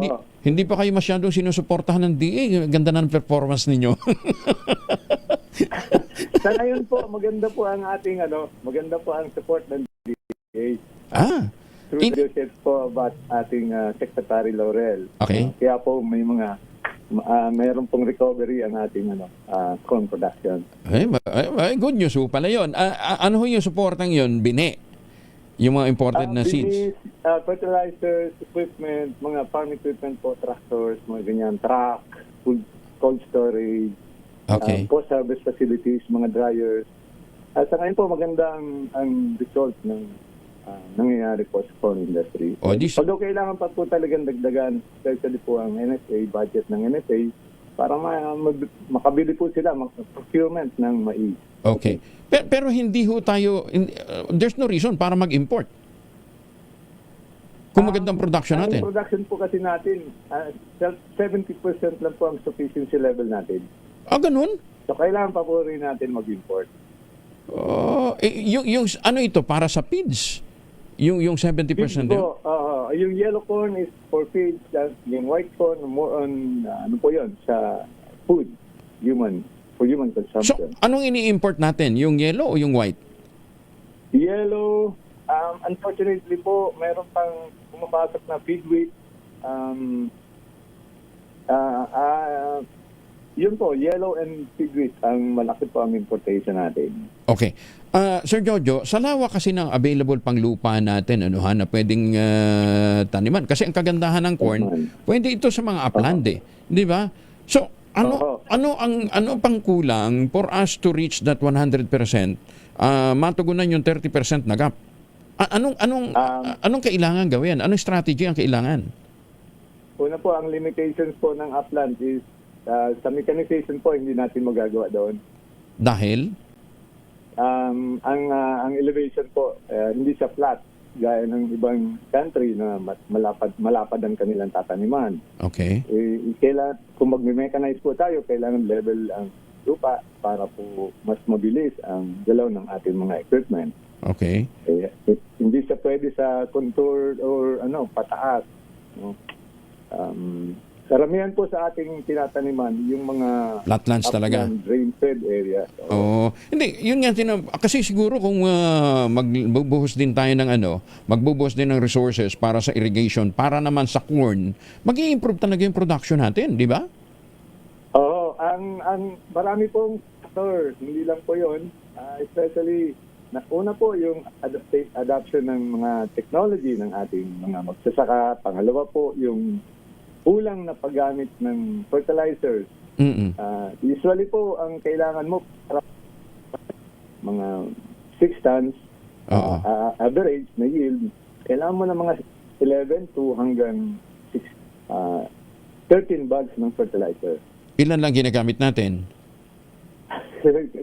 hindi pa kayo masyadong sinusuportahan ng DA. Ganda na ng performance ninyo. Sa ngayon po, maganda po ang support ng DA. Through leadership po about ating Secretary Laurel. Okay. Kaya po may mayroon pong recovery ang ating corn production. Good news po pala yun. Ano yung supportang yun? Bine? Yung mga imported na seeds? Fertilizers, equipment, mga farm equipment po, tractors, mga ganyan, truck, cold storage, post-harvest facilities, mga dryers. Sa ngayon po, maganda ang result ng nangyayari po sa corn industry. Although kailangan pa po talagang dagdagan, especially po ang NFA, budget ng NFA, para makabili po sila, procurement ng mais. Okay. Pero hindi ho tayo, there's no reason para mag-import. Kung magandang production natin. Ang production po kasi natin, 70% lang po ang sufficiency level natin. Ganun? So kailangan pa po rin natin mag-import. Yung ano ito, para sa feeds? Yung 70% din? Yung yellow corn is for feeds, yung white corn more on sa food, for human consumption. So, anong ini-import natin? Yung yellow o yung white? Yellow, unfortunately po, meron pang pumapasok na feed wheat. Yun po, yellow and feed wheat ang malaki po ang importation natin. Okay. Sir Jojo, sa lawa kasi ng available pang lupa natin, na pwedeng taniman. Kasi ang kagandahan ng corn, pwede ito sa mga upland di ba? So, ano pang kulang for us to reach that 100%? Matugunan yung 30% na gap. Anong kailangan gawin? Anong strategy ang kailangan? Una po, ang limitations po ng upland is sa mechanization po, hindi natin magagawa doon. Dahil? Ang elevation po, hindi siya flat gaya ng ibang country na malapad ang kanilang tataniman. Okay. Kung mag-mechanize po tayo, kailangan level ang lupa para po mas mabilis ang galaw ng ating mga equipment. Okay. Hindi siya pwede sa contour or pataas. Karamihan po sa ating tinataniman, yung mga flatlands talaga. Drain-fed area. Hindi, yun nga kasi siguro kung magbubuhos din tayo ng magbubuhos din ng resources para sa irrigation, para naman sa corn, mag-i-improve talaga yung production natin, di ba? Oo, ang marami pong factors, hindi lang po yun, especially una po yung adoption ng mga technology ng ating mga magsasaka, pangalawa po yung kulang na paggamit ng fertilizers. Usually po, ang kailangan mo mga 6 tons average na yield, kailangan mo ng mga 11 to hanggang 13 bags ng fertilizer. Ilan lang ginagamit natin?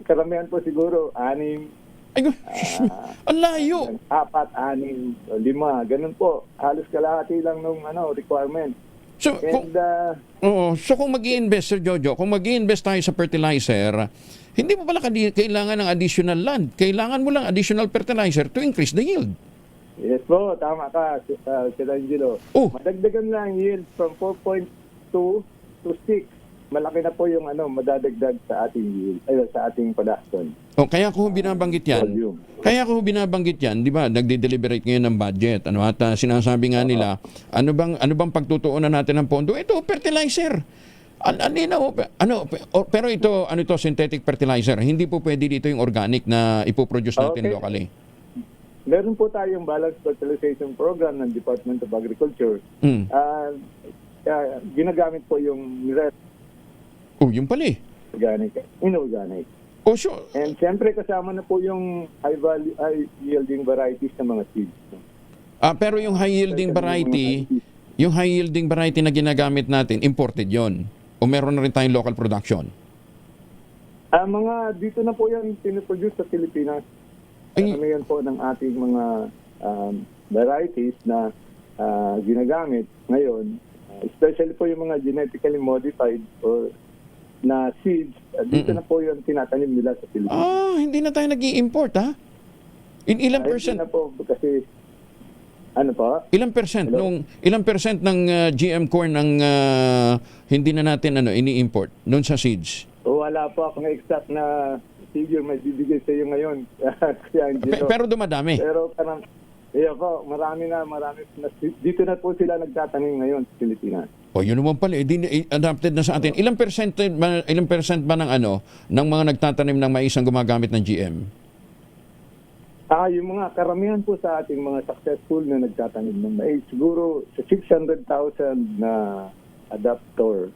karamihan po siguro, 6, ang layo. 4, 6, 5, ganun po. Halos kalahati lang nung requirement. So, so kung mag-i-invest, Sir Jojo, kung mag-i-invest tayo sa fertilizer, hindi mo pala kailangan ng additional land. Kailangan mo lang additional fertilizer to increase the yield. Yes po, tama ka, Sir Angelo. Madagdagan lang yield from 4.2 to 6. Malaki na po yung madadagdag sa ating yield, sa ating production. Kaya ko binabanggit yan, di ba, nagde-deliberate ngayon ng budget. At sinasabi nga nila, ano bang pagtutuunan natin ng pondo? Ito, fertilizer. Pero ito, synthetic fertilizer. Hindi po pwede dito yung organic na ipoproduce natin locally. Meron po tayong balanced fertilization program ng Department of Agriculture. Ginagamit po yung yung pala eh. Inorganic. Sure. And siyempre kasama na po yung high yielding varieties ng mga seeds. Pero yung high yielding variety na ginagamit natin, imported yon. O meron na rin tayong local production? Dito na po yan pinoproduce sa Pilipinas. Yan po ng ating mga varieties na ginagamit ngayon. Especially po yung mga genetically modified or na seeds, dito na po yung tinatanim nila sa Pilipinas. Hindi na tayo nag-i-import, ha? Ilang percent? Na po, kasi, Ilang percent ng GM corn ang hindi na natin ini-import noon sa seeds? Wala po akong exact na figure may bibigay sa iyo ngayon. Pero dumadami. Pero marami na. Dito na po sila nagtatanim ngayon sa Pilipinas. Yun naman pala, adapted na sa atin. Ilang percent ba ng ng mga nagtatanim ng mais ang gumagamit ng GM? Yung mga karamihan po sa ating mga successful na nagtatanim ng mais, siguro sa 600,000 na adapter,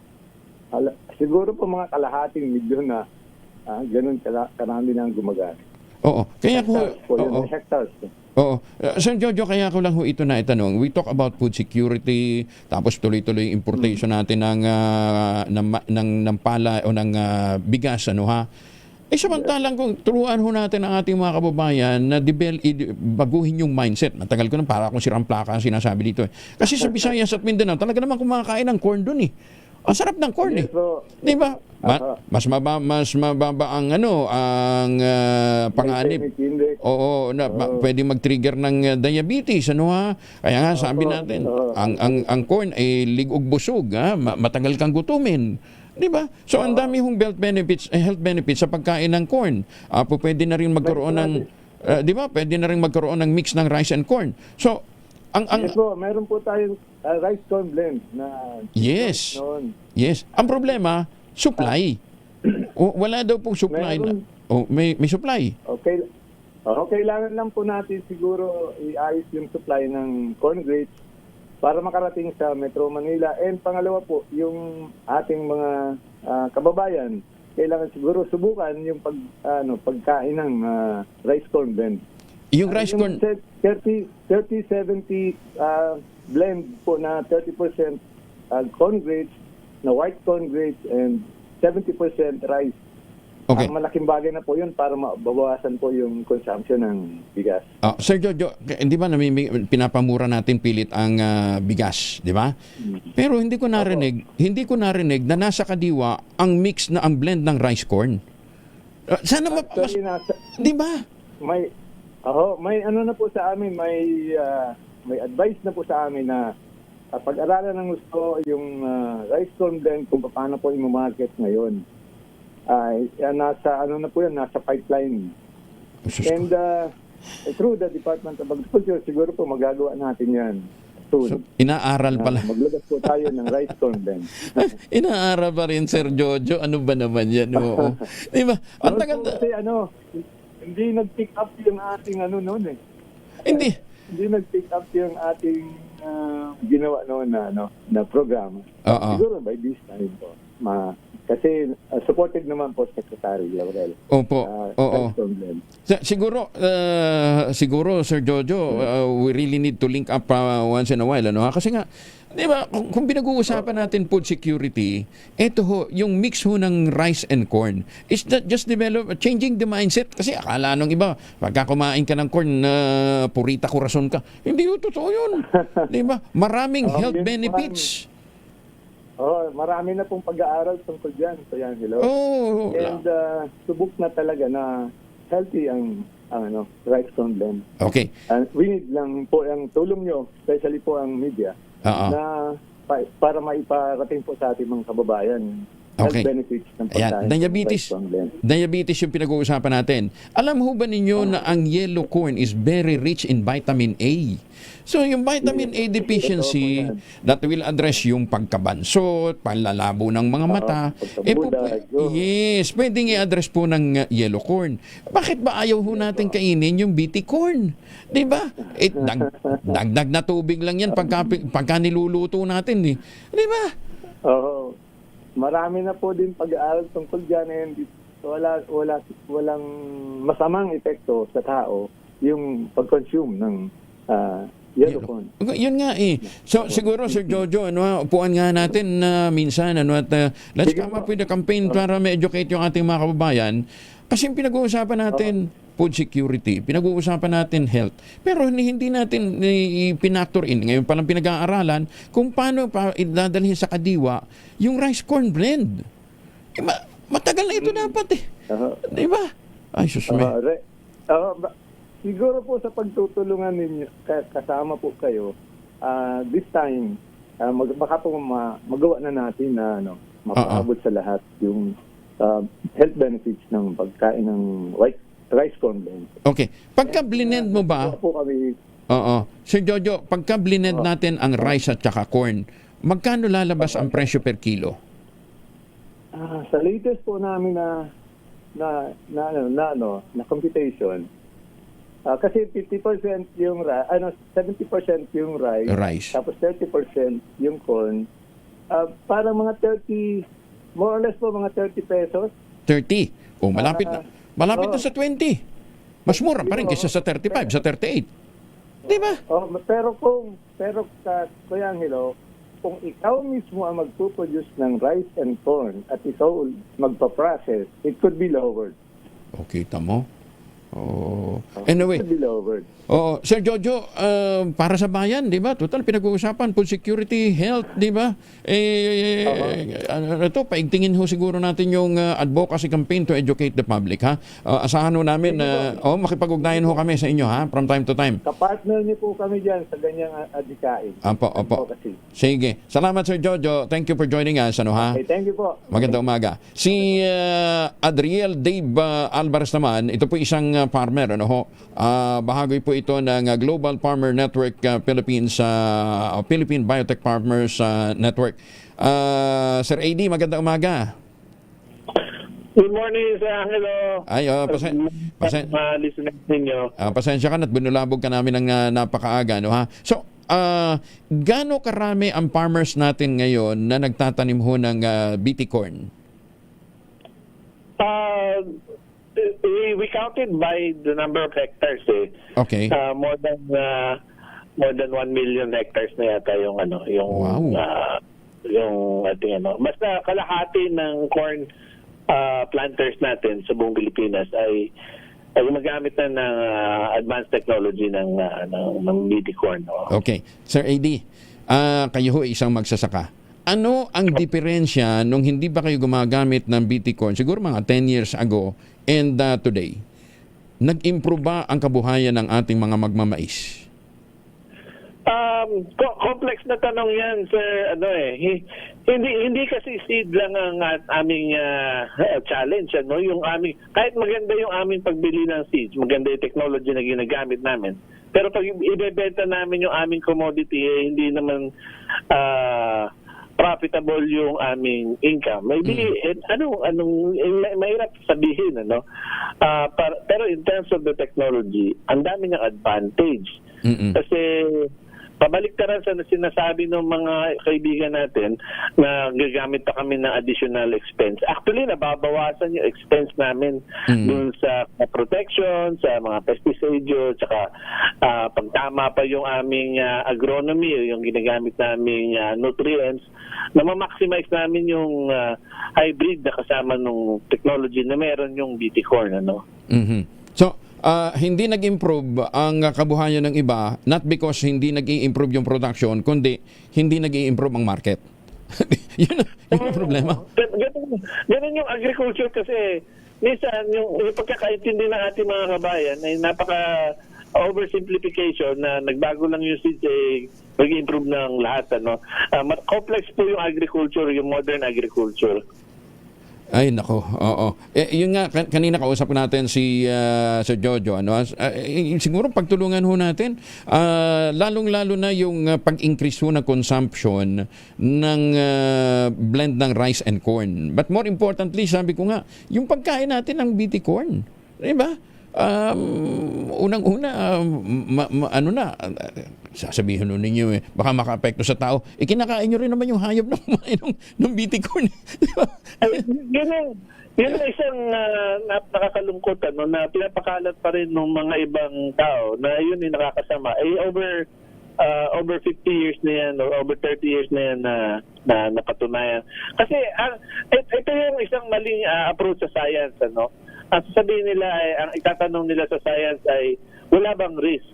siguro po mga kalahating milyon na ganun karami na ang gumagamit. Kaya hectares. Sir Jojo, kaya ko lang ito na itanong. We talk about food security, tapos tuloy-tuloy importation natin ng pala o ng bigas, samantalang kung turuan natin ang ating mga kababayan na baguhin yung mindset. Matagal ko na para akong sirang plaka ang sinasabi dito. Kasi sa Visayas at Mindanao, talaga naman kumakain ng corn dun eh. Ang sarap ng corn eh. Di ba? Mas mababa ang panganib. Pwede mag-trigger ng diabetes, Kaya nga sabi natin, ang corn ay ligog busog, matagal kang gutumin. Di ba? So ang dami hong health benefits sa pagkain ng corn. Pwede na rin magkaroon ng Pwede na rin magkaroon ng mix ng rice and corn. So meron po tayong rice corn blend na Yes. Ang problema, supply. Wala daw pong supply. May supply. Okay. Kailangan lang po natin siguro iayos yung supply ng corn grapes para makarating sa Metro Manila. And pangalawa po, yung ating mga kababayan, kailangan siguro subukan yung pagkain ng rice corn blend. Yung rice corn 30-70 blend po na 30% corn grapes, na white corn grapes, and 70% rice. Okay. Malaking bagay na po yun para mabawasan po yung consumption ng bigas. Sir Jojo, hindi ba pinapamura natin pilit ang bigas, di ba? Pero hindi ko narinig na nasa kadiwa ang mix na ang blend ng rice corn. Sana di ba? May na po sa amin, may advice na po sa amin na pag-aralan ng gusto yung rice corn blend kung paano po i-market ngayon. Nasa pipeline. And through the Department of Agriculture, siguro po magagawa natin yan soon. So, inaaral pala. Maglagas po tayo ng rice corn blend. Inaaral pa rin, Sir Jojo. Ano ba naman yan? Diba? Ang tagal kasi hindi nag-pick up yung ating noon eh. Hindi nag-pick up yung ating ginawa noon na programa. Siguro by this time po. kasi supported naman po Secretary Laurel. Opo. Oo. Siguro Sir Jojo, we really need to link up once in a while, ano ha? Kasi nga, di ba, kung pinag-uusapan natin food security, eto ho, yung mix ho ng rice and corn is that just changing the mindset. Kasi akala nung iba, pagka kumain ka ng corn na purita kurason ka, hindi ho totoo yun. Di ba? Maraming health benefits. Marami na pong pag-aaral tungkol dyan. So yan, hello. And subok na talaga na healthy ang rice corn blend. Okay. And we need lang po ang tulong nyo, especially po ang media, na para maiparating po sa ating mga kababayan health benefits ng pagkain. Diabetes yung pinag-uusapan natin. Alam ho ba ninyo na ang yellow corn is very rich in vitamin A? So yung vitamin A deficiency that will address yung pagkabansot, panlalabo ng mga mata. Pwedeng i-address po ng yellow corn. Bakit ba ayaw ho natin kainin yung BT corn? Di ba? Dagdag na tubig lang yan pagka niluluto natin. Di ba? Marami na po din pag-aaral tungkol dyan, and walang masamang epekto sa tao yung pag-consume ng yellow corn. Yun nga eh. So siguro Sir Jojo, upuan nga natin na minsan at let's come up with a campaign para ma-educate yung ating mga kababayan. Kasi pinag-uusapan natin food security, pinag-uusapan natin health, pero hindi natin pinactor in. Ngayon palang pinag-aaralan kung paano pa idadalhin sa kadiwa yung rice corn blend. Matagal na ito dapat eh. Di ba? Ay, susme. Siguro po sa pagtutulungan ninyo, kasama po kayo, this time, baka po magawa na natin na mapaabot sa lahat yung health benefits ng pagkain ng rice corn blend. Okay. Pagka blend mo ba? Sir Jojo, pagka blend natin ang rice at saka corn, magkano lalabas ang presyo per kilo? Sa latest po namin na computation, kasi 50% yung 70% yung rice, tapos 30% yung corn, parang mga 30, more or less po mga 30 pesos. 30? Malapit na. Malapit na sa 20. Mas mura pa rin kaysa sa 35, sa 38. Di ba? Pero Kuya Angelo, kung ikaw mismo ang magpuproduce ng rice and corn at ikaw magpa-process, it could be lowered. Okay, tamo. Anyway. Sir Jojo, para sa bayan, di ba? Total, pinag-uusapan, food security, health, di ba? Paigtingin ho siguro natin yung advocacy campaign to educate the public, ha? Asahan ho namin na makipag-ugnayan ho kami sa inyo, ha? From time to time. Kapartner niyo po kami dyan sa ganyang adikain. Opo. Sige. Salamat, Sir Jojo. Thank you for joining us, ha? Okay, thank you po. Magandang umaga. Si Adriel Dave Alvarez naman, ito po isang farmer, bahagi po ito ng Global Farmer Network Philippines, Philippine Biotech Farmers Network. Sir AD, magandang umaga. Good morning, Sir Angelo. Ay, listeners ninyo. Pasensya ka na't binulabog ka namin ng napakaaga, ha? So, gaano karami ang farmers natin ngayon na nagtatanim ho ng BT corn? We counted by the number of hectares Okay. More than 1 million hectares na yata yung yung ating basta kalahati ng corn planters natin sa buong Pilipinas ay gumagamit na ng advanced technology ng BT corn. Okay. Sir AD, kayo ho isang magsasaka. Ano ang diferensya nung hindi ba kayo gumagamit ng BT corn, siguro mga 10 years ago, and today? Nag-improve ba ang kabuhayan ng ating mga magmamais? Complex na tanong yan, sir. Hindi kasi seed lang ang aming challenge, yung aming, kahit maganda yung aming pagbili ng seeds, maganda yung technology na ginagamit namin, pero pag ibebenta namin yung aming commodity, hindi naman profitable yung aming income. Maybe mahirap sabihin, pero in terms of the technology, ang dami ng advantage. Kasi pabaliktaran sa sinasabi ng mga kaibigan natin na gagamit pa kami ng additional expense. Actually, nababawasan yung expense namin dun sa protection, sa mga pesticide, tsaka pagtama pa yung aming agronomy, yung ginagamit naming nutrients, na ma-maximize namin yung hybrid na kasama ng technology na meron yung BT corn. So, hindi nag-improve ang kabuhayan ng iba, not because hindi nag-i-improve yung production, kundi hindi nag-i-improve ang market. Yun yung problema. Ganun yung agriculture kasi minsan yung pagkakaintindi ng ating mga kabayan ay napaka oversimplification na nagbago lang yung seeds mag-improve ng lahat. Complex po yung agriculture, yung modern agriculture. Ay, nako. Oo. Yun nga, kanina kausap natin si Jojo. Siguro pagtulungan ho natin, lalong-lalo na yung pag-increase ho ng consumption ng blend ng rice and corn. But more importantly, sabi ko nga, yung pagkain natin ng BT corn. Diba? Unang-una, sasabihin nun ninyo baka maka-apekto sa tao. Kinakain nyo rin naman yung hayop na kumain ng BT corn. Diba? Yun ang isang nakakalungkot na pinapakalat pa rin ng mga ibang tao na yun yung nakakasama. Over 50 years na yan or over 30 years na yan na napatunayan. Kasi ito yung isang maling approach sa science. Ang sasabihin nila ang itatanong nila sa science ay wala bang risk?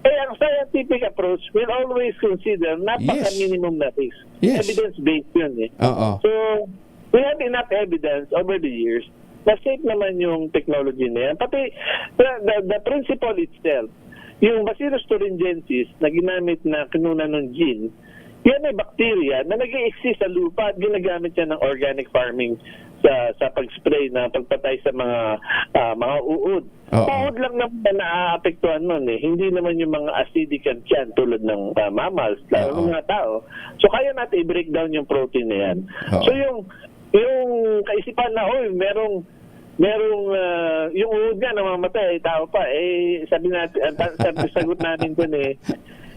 Ang scientific approach will always consider napaka-minimum na risk. Yes. Evidence-based yun So, we have enough evidence over the years na safe naman yung technology na yan. Pati the principle itself, yung Bacillus thuringiensis na ginamit na kinunan ng gene, yan ay bacteria na nag-i-exist sa lupa at ginagamit yan ng organic farming sa pag-spray na pagpatay sa mga uod. Uod lang naman na naaapektuhan nun Hindi naman yung mga acidic yan tulad ng mammals, lalo ng mga tao. So kaya natin i-break down yung protein na yan. So yung kaisipan na, merong yung uod nga namamatay, tao pa. Sabi natin, sagot natin dun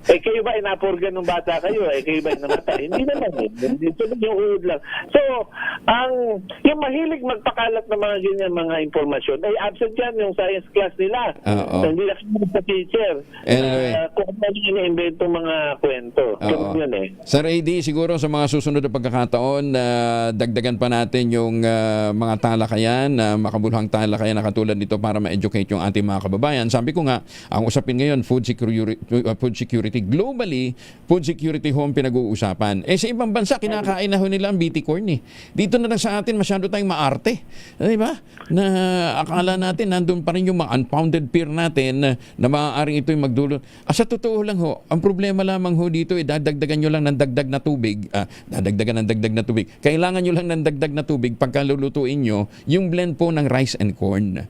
kayo ba inapurgan ng bata kayo? Kayo ba namatay? Hindi naman Ito yung uod lang. So, yung mahilig magpakalat ng mga ganyan mga impormasyon, ay absent yan yung science class nila. Hindi lang sa teacher. Kung ano yung inventong mga kwento. Yun Sir AD, siguro sa mga susunod na pagkakataon, dagdagan pa natin yung mga talakayan, makabuluhang talakayan na katulad nito para ma-educate yung ating mga kababayan. Sabi ko nga, ang usapin ngayon, food security. Globally, food security ho ang pinag-uusapan. Sa ibang bansa, kinakain na ho nila ang BT corn Dito na lang sa atin, masyado tayong maarte. Diba? Na akala natin, nandun pa rin yung mga unfounded fear natin na maaaring ito'y magdulot. Sa totoo lang ho, ang problema lamang ho dito, dadagdagan nyo lang ng dagdag na tubig. Dadagdagan ng dagdag na tubig. Kailangan nyo lang ng dagdag na tubig pagka lulutuin nyo yung blend po ng rice and corn.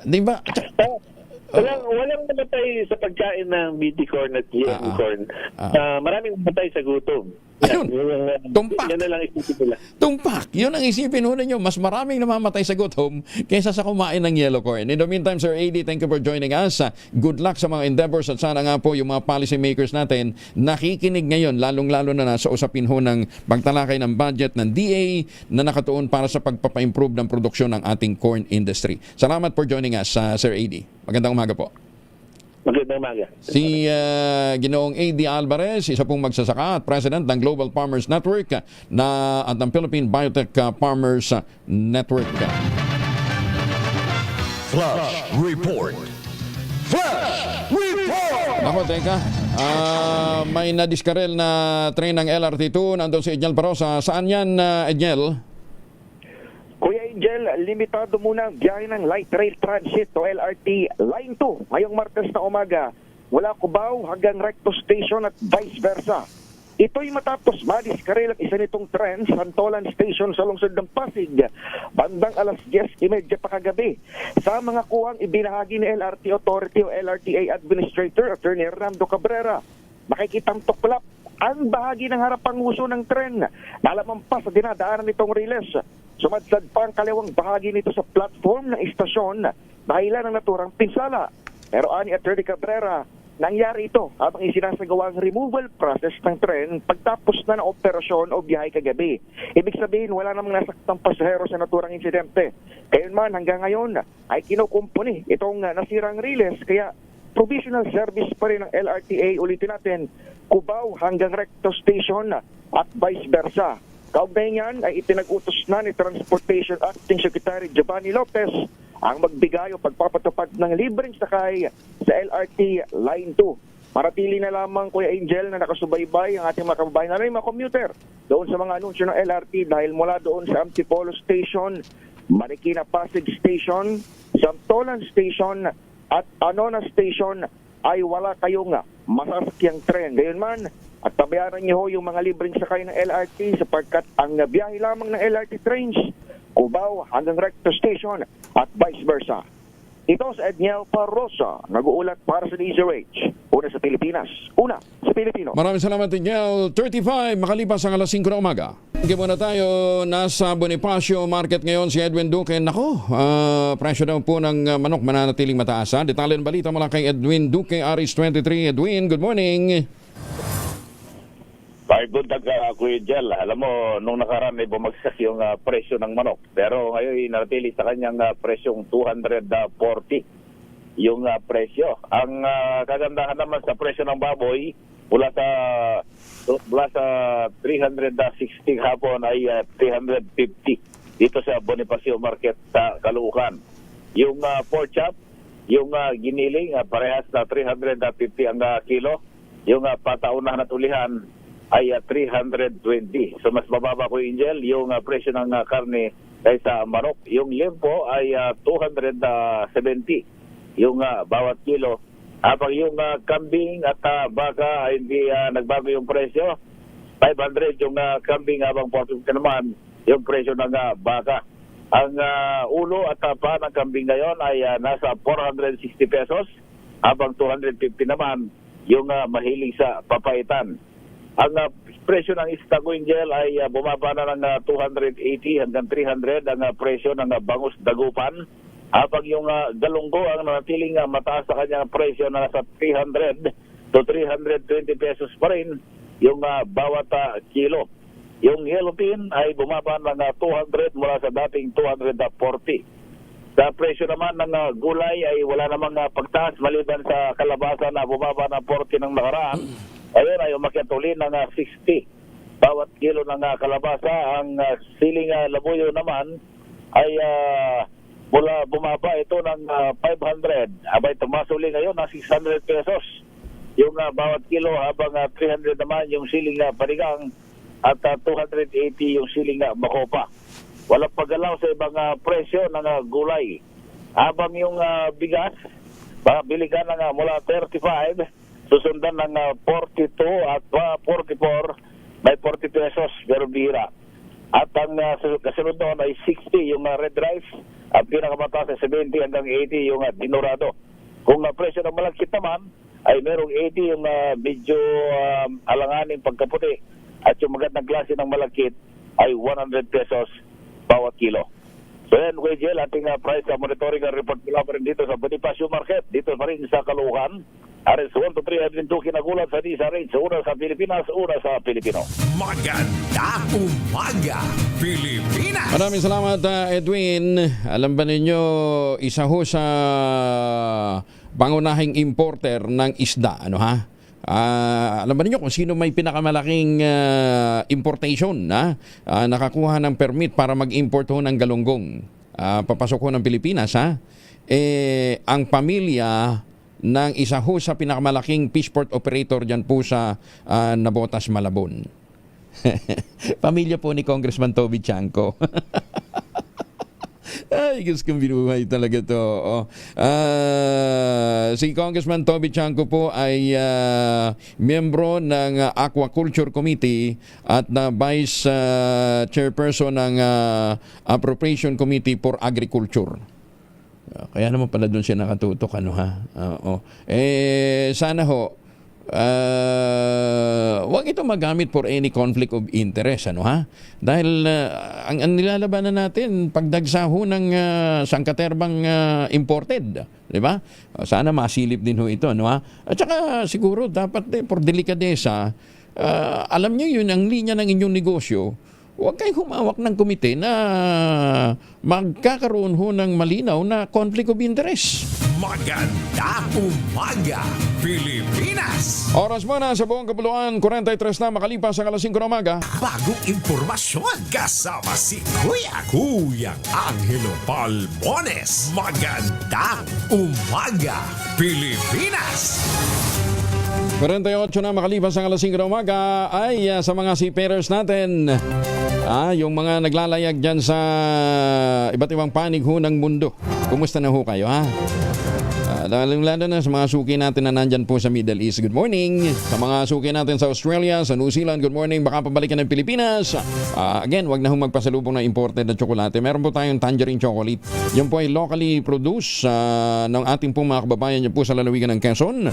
Diba? Walang namatay sa pagkain ng BT corn at GM corn. Maraming namatay sa gutom. Tumpak. Yan na lang isipin nila. Tumpak. Yun ang isipin ho ninyo. Mas maraming namamatay sa gutom kaysa sa kumain ng yellow corn. In the meantime, Sir AD, thank you for joining us. Good luck sa mga endeavors at sana nga po yung mga policy makers natin nakikinig ngayon, lalong-lalo na sa usapin ho ng pagtalakay ng budget ng DA na nakatuon para sa pagpapa-improve ng produksyon ng ating corn industry. Salamat for joining us, Sir AD. Magandang umaga po. Magandang umaga. Si Ginoong AD Alvarez, isa pong magsasaka at President ng Global Farmers Network at ng Philippine Biotech Farmers Network. Flash Report. Flash Report! Ako, teka. May nadiskarel na train ng LRT2. Nandun si Edniel Parosa. Saan yan, Edniel? Kuya Angel, limitado muna ang biyahe ng Light Rail Transit o LRT Line 2 ngayong Martes na umaga mula Cubao hanggang Recto Station at vice versa. Ito'y matapos madiskarel ang isa nitong tren sa Santolan Station sa lungsod ng Pasig bandang alas 10:30 pa kagabi. Sa mga kuwang ibinahagi ni LRT Authority o LRTA Administrator Attorney Hernando Cabrera, makikitang tuklap ang bahagi ng harapang uso ng tren nalaman pa sa dinadaanan nitong riles. Sumadsad pa ang kaliwang bahagi nito sa platform ng istasyon dahilan ng naturang pinsala. Pero ani Attorney Cabrera, nangyari ito habang isinasagawa ang removal process ng tren pagtapos na ng operasyon o biyahe kagabi. Ibig sabihin, wala namang nasaktang pasahero sa naturang insidente. Gayunman, hanggang ngayon ay kinukumpuni itong nasirang riles, kaya provisional service pa rin ng LRTA. Ulitin natin, Cubao hanggang Recto Station at vice versa. Kaugnay niyan ay itinag-utos na ni Transportation Acting Secretary Giovanni Lopez ang magbigay o pagpapatupad ng libreng sakay sa LRT Line 2. Maratili na lamang, Kuya Angel, na nakasubaybay ang ating mga kababayan na rin mga commuter doon sa mga anunsyo ng LRT dahil mula doon sa Antipolo Station, Marikina Pasig Station, Santolan Station at Anona Station ay wala kayong masasakyang tren. Gayunman, at tabayaran niyo ho yung mga libreng sakay ng LRT sapagkat ang biyahe lamang ng LRT trains, Cubao hanggang Recto Station at vice versa. Ito sa Edniel Parrosa, nag-uulat para sa DZRH. Una sa Pilipinas, una sa Pilipino. Maraming salamat, Edniel. 35, makalipas ang alas 5 ng umaga. Sige muna tayo, nasa Bonifacio Market ngayon si Edwin Duque. Nako, presyo daw po ng manok mananatiling mataas. Detalye ng balita mula kay Edwin Duque, Aris 23. Edwin, good morning. Good dag, Kuya Jel. Alam mo, nung nakaraan ay bumagsak yung presyo ng manok. Pero ngayon nanatili sa kanyang presyong 240 yung presyo. Ang kagandahan naman sa presyo ng baboy, mula sa 360 hapon ay 350 dito sa Bonifacio Market sa Caloocan. Yung pork chop, yung giniling, parehas na 350 ang kilo. Yung pataunahan at ulihan ay 320. So mas mababa, ko Angel, yung presyo ng karne kaysa manok. Yung limpo ay 270 yung bawat kilo. Habang yung kambing at baka ay hindi nagbago yung presyo. 500 yung kambing, habang 450 naman yung presyo ng baka. Ang ulo at paa ng kambing ngayon ay nasa 460 pesos, habang 250 naman yung mahilig sa papaitan. Ang presyo ng Istago Angel ay bumaba na ng 280 hanggang 300 ang presyo ng bangus dagupan. Habang yung galunggo ang nanatiling mataas sa kanyang presyo na nasa 300 to 320 pesos pa rin yung bawat kilo. Yung yellowfin ay bumaba ng 200 mula sa dating 240. Sa presyo naman ng gulay ay wala namang pagtaas maliban sa kalabasa na bumaba ng 40 ng nakaraan. Ayun ay umakyat uli ng 60 bawat kilo ng kalabasa. Ang siling labuyo naman ay mula bumaba ito ng 500. Abay tumasuli ngayon ng 600 pesos yung bawat kilo, habang 300 naman yung siling panigang at 280 yung siling makopa. Walang paggalaw sa ibang presyo ng gulay. Habang yung bigas, bili ka ng mula 35, susundan ng 42 at 44, may 40 pesos pero bihira. At ang kasunod doon ay 60 yung red rice, at pinakamataas ay 70 hanggang 80 yung dinurado. Kung presyo ng malagkit naman, ay merong 80 yung medyo alanganing pagkaputi, at yung magandang klase ng malagkit ay 100 pesos bawat kilo. So yan, Kuya Jel, ating price monitoring report mula pa rin dito sa Bonifacio Market, dito pa rin sa Caloocan. Aris 1 to 3, Edwin Duque, nagulat sa DZRH, una sa Pilipinas, una sa Pilipino. Maganda umaga, Pilipinas! Maraming salamat, Edwin. Alam ba ninyo, isa ho sa pangunahing importer ng isda, ano ha? Alam ba ninyo kung sino may pinakamalaking importation na nakakuha ng permit para mag-import ho ng galunggong papasok ho ng Pilipinas, ha? Ang pamilya ng isa ho sa pinakamalaking fishport operator dyan po sa Nabotas, Malabon. Pamilya po ni Congressman Toby Chanco. Ay, gusto kong binuhay talaga to. Si Congressman Toby Chanco po ay miyembro ng Aquaculture Committee at na Vice Chairperson ng Appropriation Committee for Agriculture. Kaya naman pala doon siya nakatutok, ano ha? Sana ho, Huwag ito magamit for any conflict of interest, ano ha? Dahil ang nilalabanan natin, pagdagsaho ng sangkaterbang imported, di ba? Sana masilip din ho ito, ano ha? At saka siguro dapat for delikadesa, alam niyo yun, ang linya ng inyong negosyo, huwag kayong humawak ng komite na magkakaroon ho ng malinaw na conflict of interest. Magandang umaga, Pilipinas! Oras mo na sa buong kapuluan, 43 na makalipas ang alas 5 ng umaga. Bagong impormasyon kasama si Kuya Angelo Palmones. Magandang umaga, Pilipinas! 48 na makalipas ang alas 5 ng umaga ay sa mga seafarers natin. Yung mga naglalayag dyan sa iba't ibang panig ho ng mundo. Kumusta na ho kayo, ha? Lalo na sa mga suki natin na nandyan po sa Middle East, good morning. Sa mga suki natin sa Australia, sa New Zealand, good morning. Baka pabalikan ng Pilipinas. Again, wag na hong magpasalubong na imported na tsokolate. Meron po tayong tangerine chocolate. Yan po ay locally produced ng ating pong mga kababayan yan po sa lalawigan ng Quezon.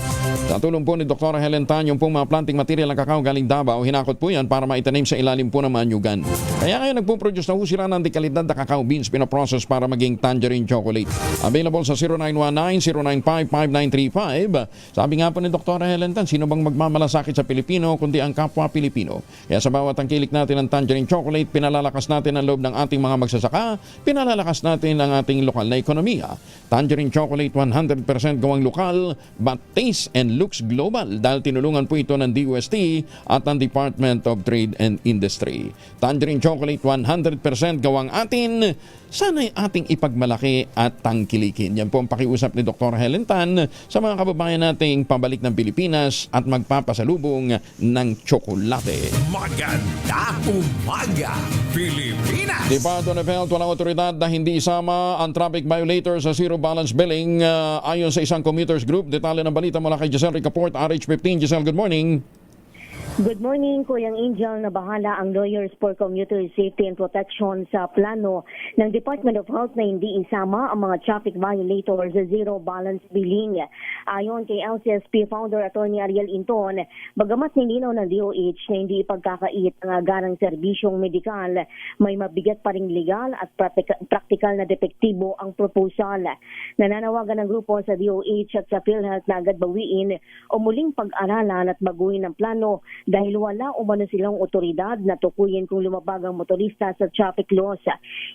Sa tulong po ni Dr. Helen Tan, yung pong mga planting material ng kakao galing Davao, hinakot po yan para maitanim sa ilalim po ng manyugan. Kaya ngayon nagpo-produce na ho sila ng dekalidad na kakao beans pinaprocess para maging tangerine chocolate. Available sa 0919-095-5935. Sabi nga po ni Dr. Helen Tan, sino bang magmamalasakit sa Pilipino kundi ang kapwa Pilipino? Kaya sa bawat tangkilik natin ng tangerine chocolate, pinalalakas natin ang loob ng ating mga magsasaka, pinalalakas natin ang ating lokal na ekonomiya. Tangerine chocolate 100% gawang lokal, but taste and looks global dahil tinulungan po ito ng DOST at ng Department of Trade and Industry. Tangerine chocolate 100% gawang atin, sana'y ating ipagmalaki at tangkilikin. Yan po ang pakiusap ni Dr. Helen Tan sa mga kababayan nating pabalik ng Pilipinas at magpapasalubong ng tsokolate. Magandang umaga, Pilipinas! Department of Health, walang otoridad na hindi isama ang traffic violator sa zero balance billing ayon sa isang commuters group. Detalye ng balita mula kay Giselle Ricaport, RH15. Giselle, good morning. Good morning, Kuyang Angel. Nabahala ang Lawyers for Commuter Safety and Protection sa plano ng Department of Health na hindi isama ang mga traffic violators sa zero balance billing. Ayon kay LCSP founder Attorney Ariel Inton, bagamat nilinaw ng DOH na hindi ipagkakait ang agarang serbisyong medikal, may mabigat pa ring legal at praktikal na depektibo ang proposal. Nananawagan ng grupo sa DOH at sa PhilHealth na agad bawiin o muling pag-aralan at baguhin ang plano dahil wala umano silang otoridad na tukuyin kung lumabag ang motorista sa traffic laws.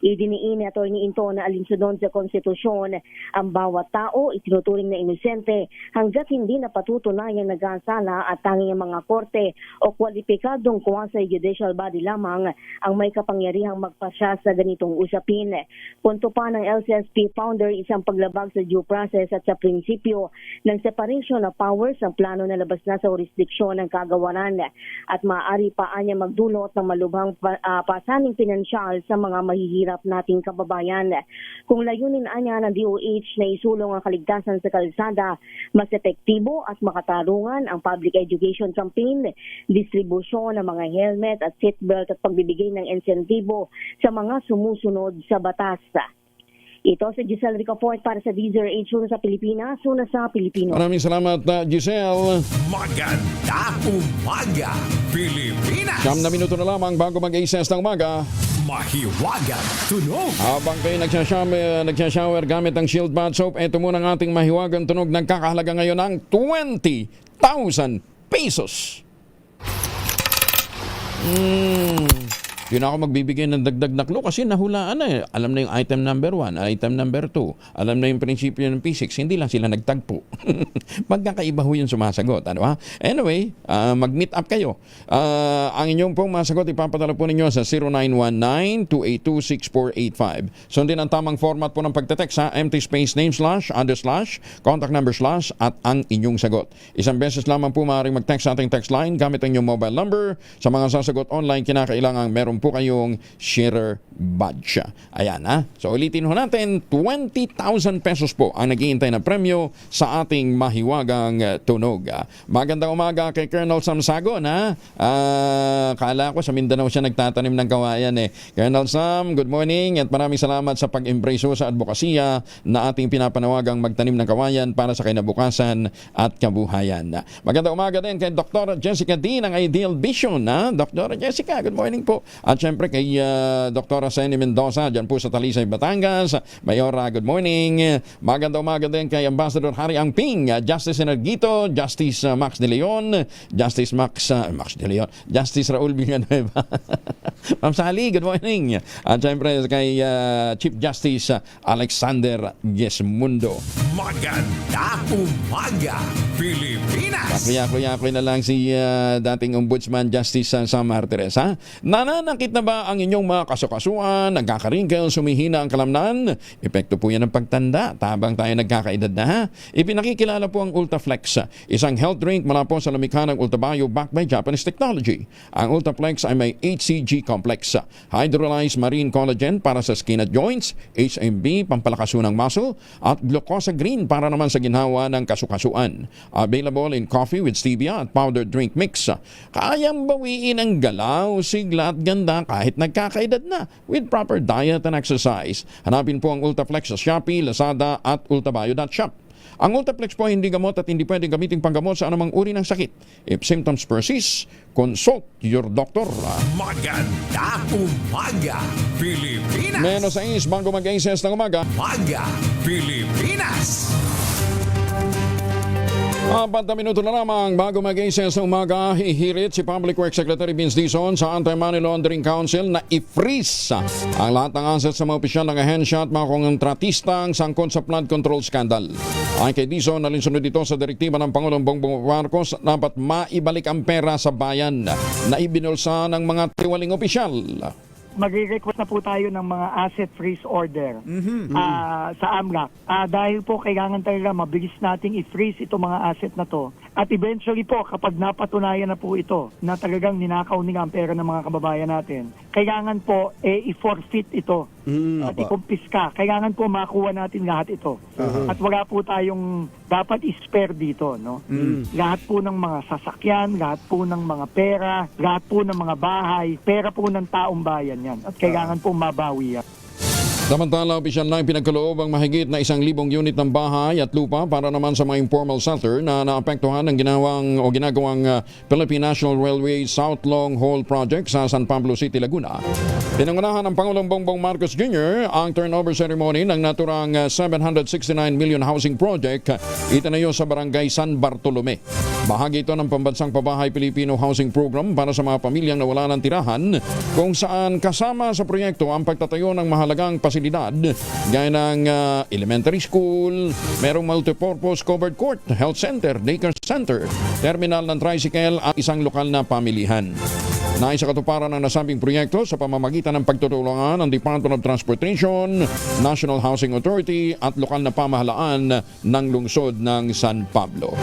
Idiniin ni Atty. Inton na alinsunod sa konstitusyon, ang bawat tao itinuturing na inosente hanggat hindi napatutunayan nag-aasala at tanging ang mga korte o kwalipikadong quasi-judicial body lamang ang may kapangyarihang magpasya sa ganitong usapin. Punto pa ng LCSP founder, isang paglabag sa due process at sa prinsipyo ng separation of powers ang plano na labas na sa jurisdiksyon ng kagawaran at maaari pa niya magdulot ng malubhang pasaning pinansyal sa mga mahihirap nating kababayan. Kung layunin niya ng DOH na isulong ang kaligtasan sa kalsada, mas epektibo at makatarungan ang public education campaign, distribusyon ng mga helmet at seatbelt at pagbibigay ng insentibo sa mga sumusunod sa batas. Ito si Giselle Ricaport para sa DZRH, una sa Pilipinas, una sa Pilipino. Maraming salamat, Giselle. Magandang umaga, Pilipinas! 9 na minuto na lamang bago mag-6 ng umaga. Mahiwagang tunog! Habang kayo nagsashower gamit ang Shield Bath Soap, ito muna ang ating mahiwagang tunog. Nagkakahalaga ngayon ng 20,000 pesos. Yun ako magbibigay ng dagdag na clue kasi nahulaan na eh. Alam na yung item number 1, item number 2. Alam na yung prinsipyo ng P6. Hindi lang sila nagtagpo. Magkakaiba ho yung sumasagot. Ano ha? Anyway, mag-meet up kayo. Ang inyong pong masagot ipapadala po ninyo sa 0919-282-6485. Sundin ang tamang format po ng pagte-text sa empty space name / other / contact number / at ang inyong sagot. Isang beses lamang po maaaring mag-text sa ating text line gamit ang inyong mobile number. Sa mga sasagot online, kinakailangan meron po kayong sharer badge. Ayan ha. So ulitin ho natin, 20,000 pesos po ang naghihintay na premyo sa ating mahiwagang tunog. Magandang umaga kay Colonel Sam Sagon ha. Kala ko sa Mindanao siya nagtatanim ng kawayan eh. Colonel Sam, good morning at maraming salamat sa pag-embrace sa advokasya na ating pinapanawagang magtanim ng kawayan para sa kinabukasan at kabuhayan. Magandang umaga din kay Dr. Jessica D ng Ideal Vision. Dr. Jessica, good morning po. At syempre kay Dr. Seni Mendoza dyan po sa Talisay, Batangas. Mayora, good morning. Magandang umaga din kay Ambassador Harry Angping, Justice Energito, Justice Max De Leon, Justice Max De Leon, Justice Raul Villanueva. Ma'am Sally, good morning. At syempre kay Chief Justice Alexander Gesmundo. Maganda umaga, Pilipinas! Kuya na lang si dating Ombudsman Justice Sam Martires. Nananakit na ba ang inyong mga kasukasuan, nagkakaringkel, sumihina ang kalamnan? Epekto po yan ng pagtanda, tabang tayo nagkakaedad na. Ipinakikilala po ang Ultaflex, isang health drink mula po sa lumikha ng Ultabio backed by Japanese technology. Ang Ultaflex ay may HCG complex, hydrolyzed marine collagen para sa skin at joints, HMB pampalakas ng muscle, at glucosa green para naman sa ginhawa ng kasukasuan. Available in coffee with stevia at powdered drink mix. Kayang bawiin ang galaw, sigla at ganda kahit nagkakaedad na with proper diet and exercise. Hanapin po ang Ultaflex sa Shopee, Lazada at ultabio.shop. Ang Ultaflex po hindi gamot at hindi pwedeng gamitin panggamot sa anumang uri ng sakit. If symptoms persist, consult your doctor. Maganda umaga, Pilipinas! Menos 6 bago mag-aces ng umaga. Umaga, Pilipinas! 4 na minuto na lamang bago mag-aces ng umaga, hihirit si Public Works Secretary Vince Dizon sa Anti-Money Laundering Council na i-freeze ang lahat ng assets sa mga opisyal ng ahensya at mga kontratistang sangkot sa flood control scandal. Ay kay Dizon, nalinsunod dito sa direktiba ng Pangulong Bongbong Marcos, dapat maibalik ang pera sa bayan na ibinulsa ng mga tiwaling opisyal. Magre-request na po tayo ng mga asset freeze order sa AMLAC. Dahil po kailangan talaga mabilis nating i-freeze itong mga asset na to. At eventually po, kapag napatunayan na po ito na talagang ninakaw nila ang pera ng mga kababayan natin, kailangan po i-forfeit ito at ikumpiska. Kailangan po makuha natin lahat ito. At wala po tayong dapat i-spare dito. No? Lahat po ng mga sasakyan, lahat po ng mga pera, lahat po ng mga bahay, pera po ng taong bayan yan. At kailangan po mabawi yan. Samantala, opisyal na pinagkaloob ang mahigit na 1,000 unit ng bahay at lupa para naman sa mga informal settler na naapektuhan ng ginagawang Philippine National Railway South Long Haul Project sa San Pablo City, Laguna. Pinangunahan ng Pangulong Bongbong Marcos Jr. ang turnover ceremony ng naturang 769 million housing project itinayo sa barangay San Bartolome. Bahagi ito ng pambansang pabahay Pilipino Housing Program para sa mga pamilyang nawala ng tirahan, kung saan kasama sa proyekto ang pagtatayo ng mahalagang pasilidad gaya ng elementary school, merong multipurpose covered court, health center, daycare center, terminal ng tricycle at isang lokal na pamilihan. Nais sa katuparan ng nasabing proyekto sa pamamagitan ng pagtutulungan ng Department of Transportation, National Housing Authority at lokal na pamahalaan ng lungsod ng San Pablo.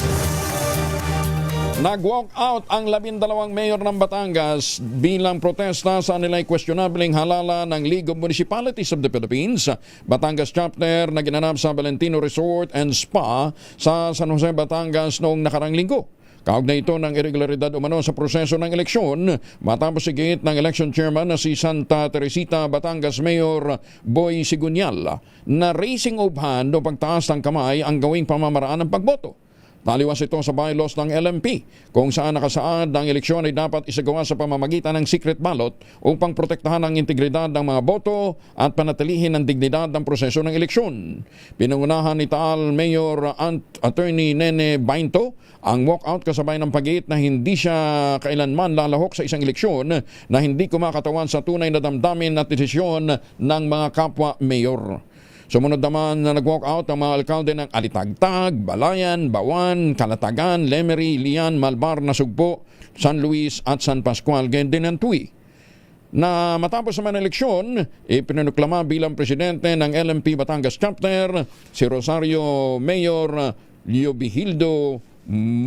Nag-walk out ang 12 mayor ng Batangas bilang protesta sa nila'y questionableng halala ng League of Municipalities of the Philippines, Batangas chapter na ginanap sa Valentino Resort and Spa sa San Jose, Batangas noong nakarang linggo. Kaugnay ito ng irregularidad umano sa proseso ng eleksyon matapos sigit ng election chairman na si Santa Teresita Batangas Mayor Boy Sigunyal na raising of hand o pagtaas ng kamay ang gawing pamamaraan ng pagboto. Taliwas ito sa bylaws ng LMP kung saan nakasaad ang eleksyon ay dapat isagawa sa pamamagitan ng secret ballot upang protektahan ang integridad ng mga boto at panatilihin ang dignidad ng proseso ng eleksyon. Pinangunahan ni Taal Mayor Attorney Nene Bainto ang walkout kasabay ng pag-iit na hindi siya kailanman lalahok sa isang eleksyon na hindi kumakatawan sa tunay na damdamin at desisyon ng mga kapwa mayor. Sumunod naman na nag-walk out ang mga alkalde ng Alitagtag, Balayan, Bawan, Calatagan, Lemery, Lian, Malbar, Nasugpo, San Luis at San Pascual, gayon din ang Tui. Na matapos naman ang eleksyon, ipinanuklama bilang presidente ng LMP Batangas Chapter si Rosario Mayor Leobihildo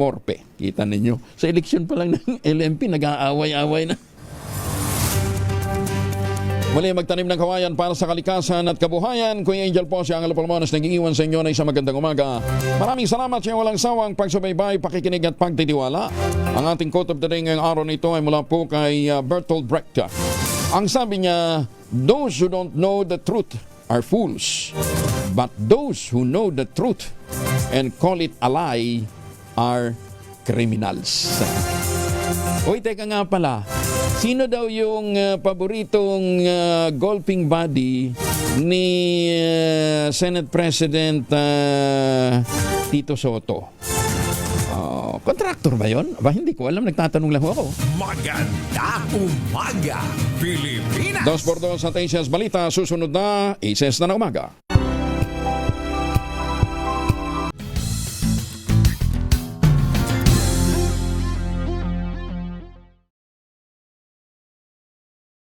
Morpe. Kita ninyo, sa eleksyon pa lang ng LMP, nag-aaway-aaway na. Muli magtanim ng kawayan para sa kalikasan at kabuhayan. Kuya Angel po, siya ang Palmones nag-iiwan sa inyo na isang magandang umaga. Maraming salamat sa walang sawang pagsubaybay, pakikinig at pagtitiwala. Ang ating quote of the day ngayong araw nito ay mula po kay Bertolt Brecht. Ang sabi niya, those who don't know the truth are fools, but those who know the truth and call it a lie are criminals. Uy, teka nga pala, sino daw yung paboritong golfing buddy ni Senate President Tito Soto? Contractor ba yun? Ba, hindi ko alam, nagtatanong lang ako. Maganda umaga, Pilipinas! 2x2 sa Tasias Balita, susunod na, 6 na umaga.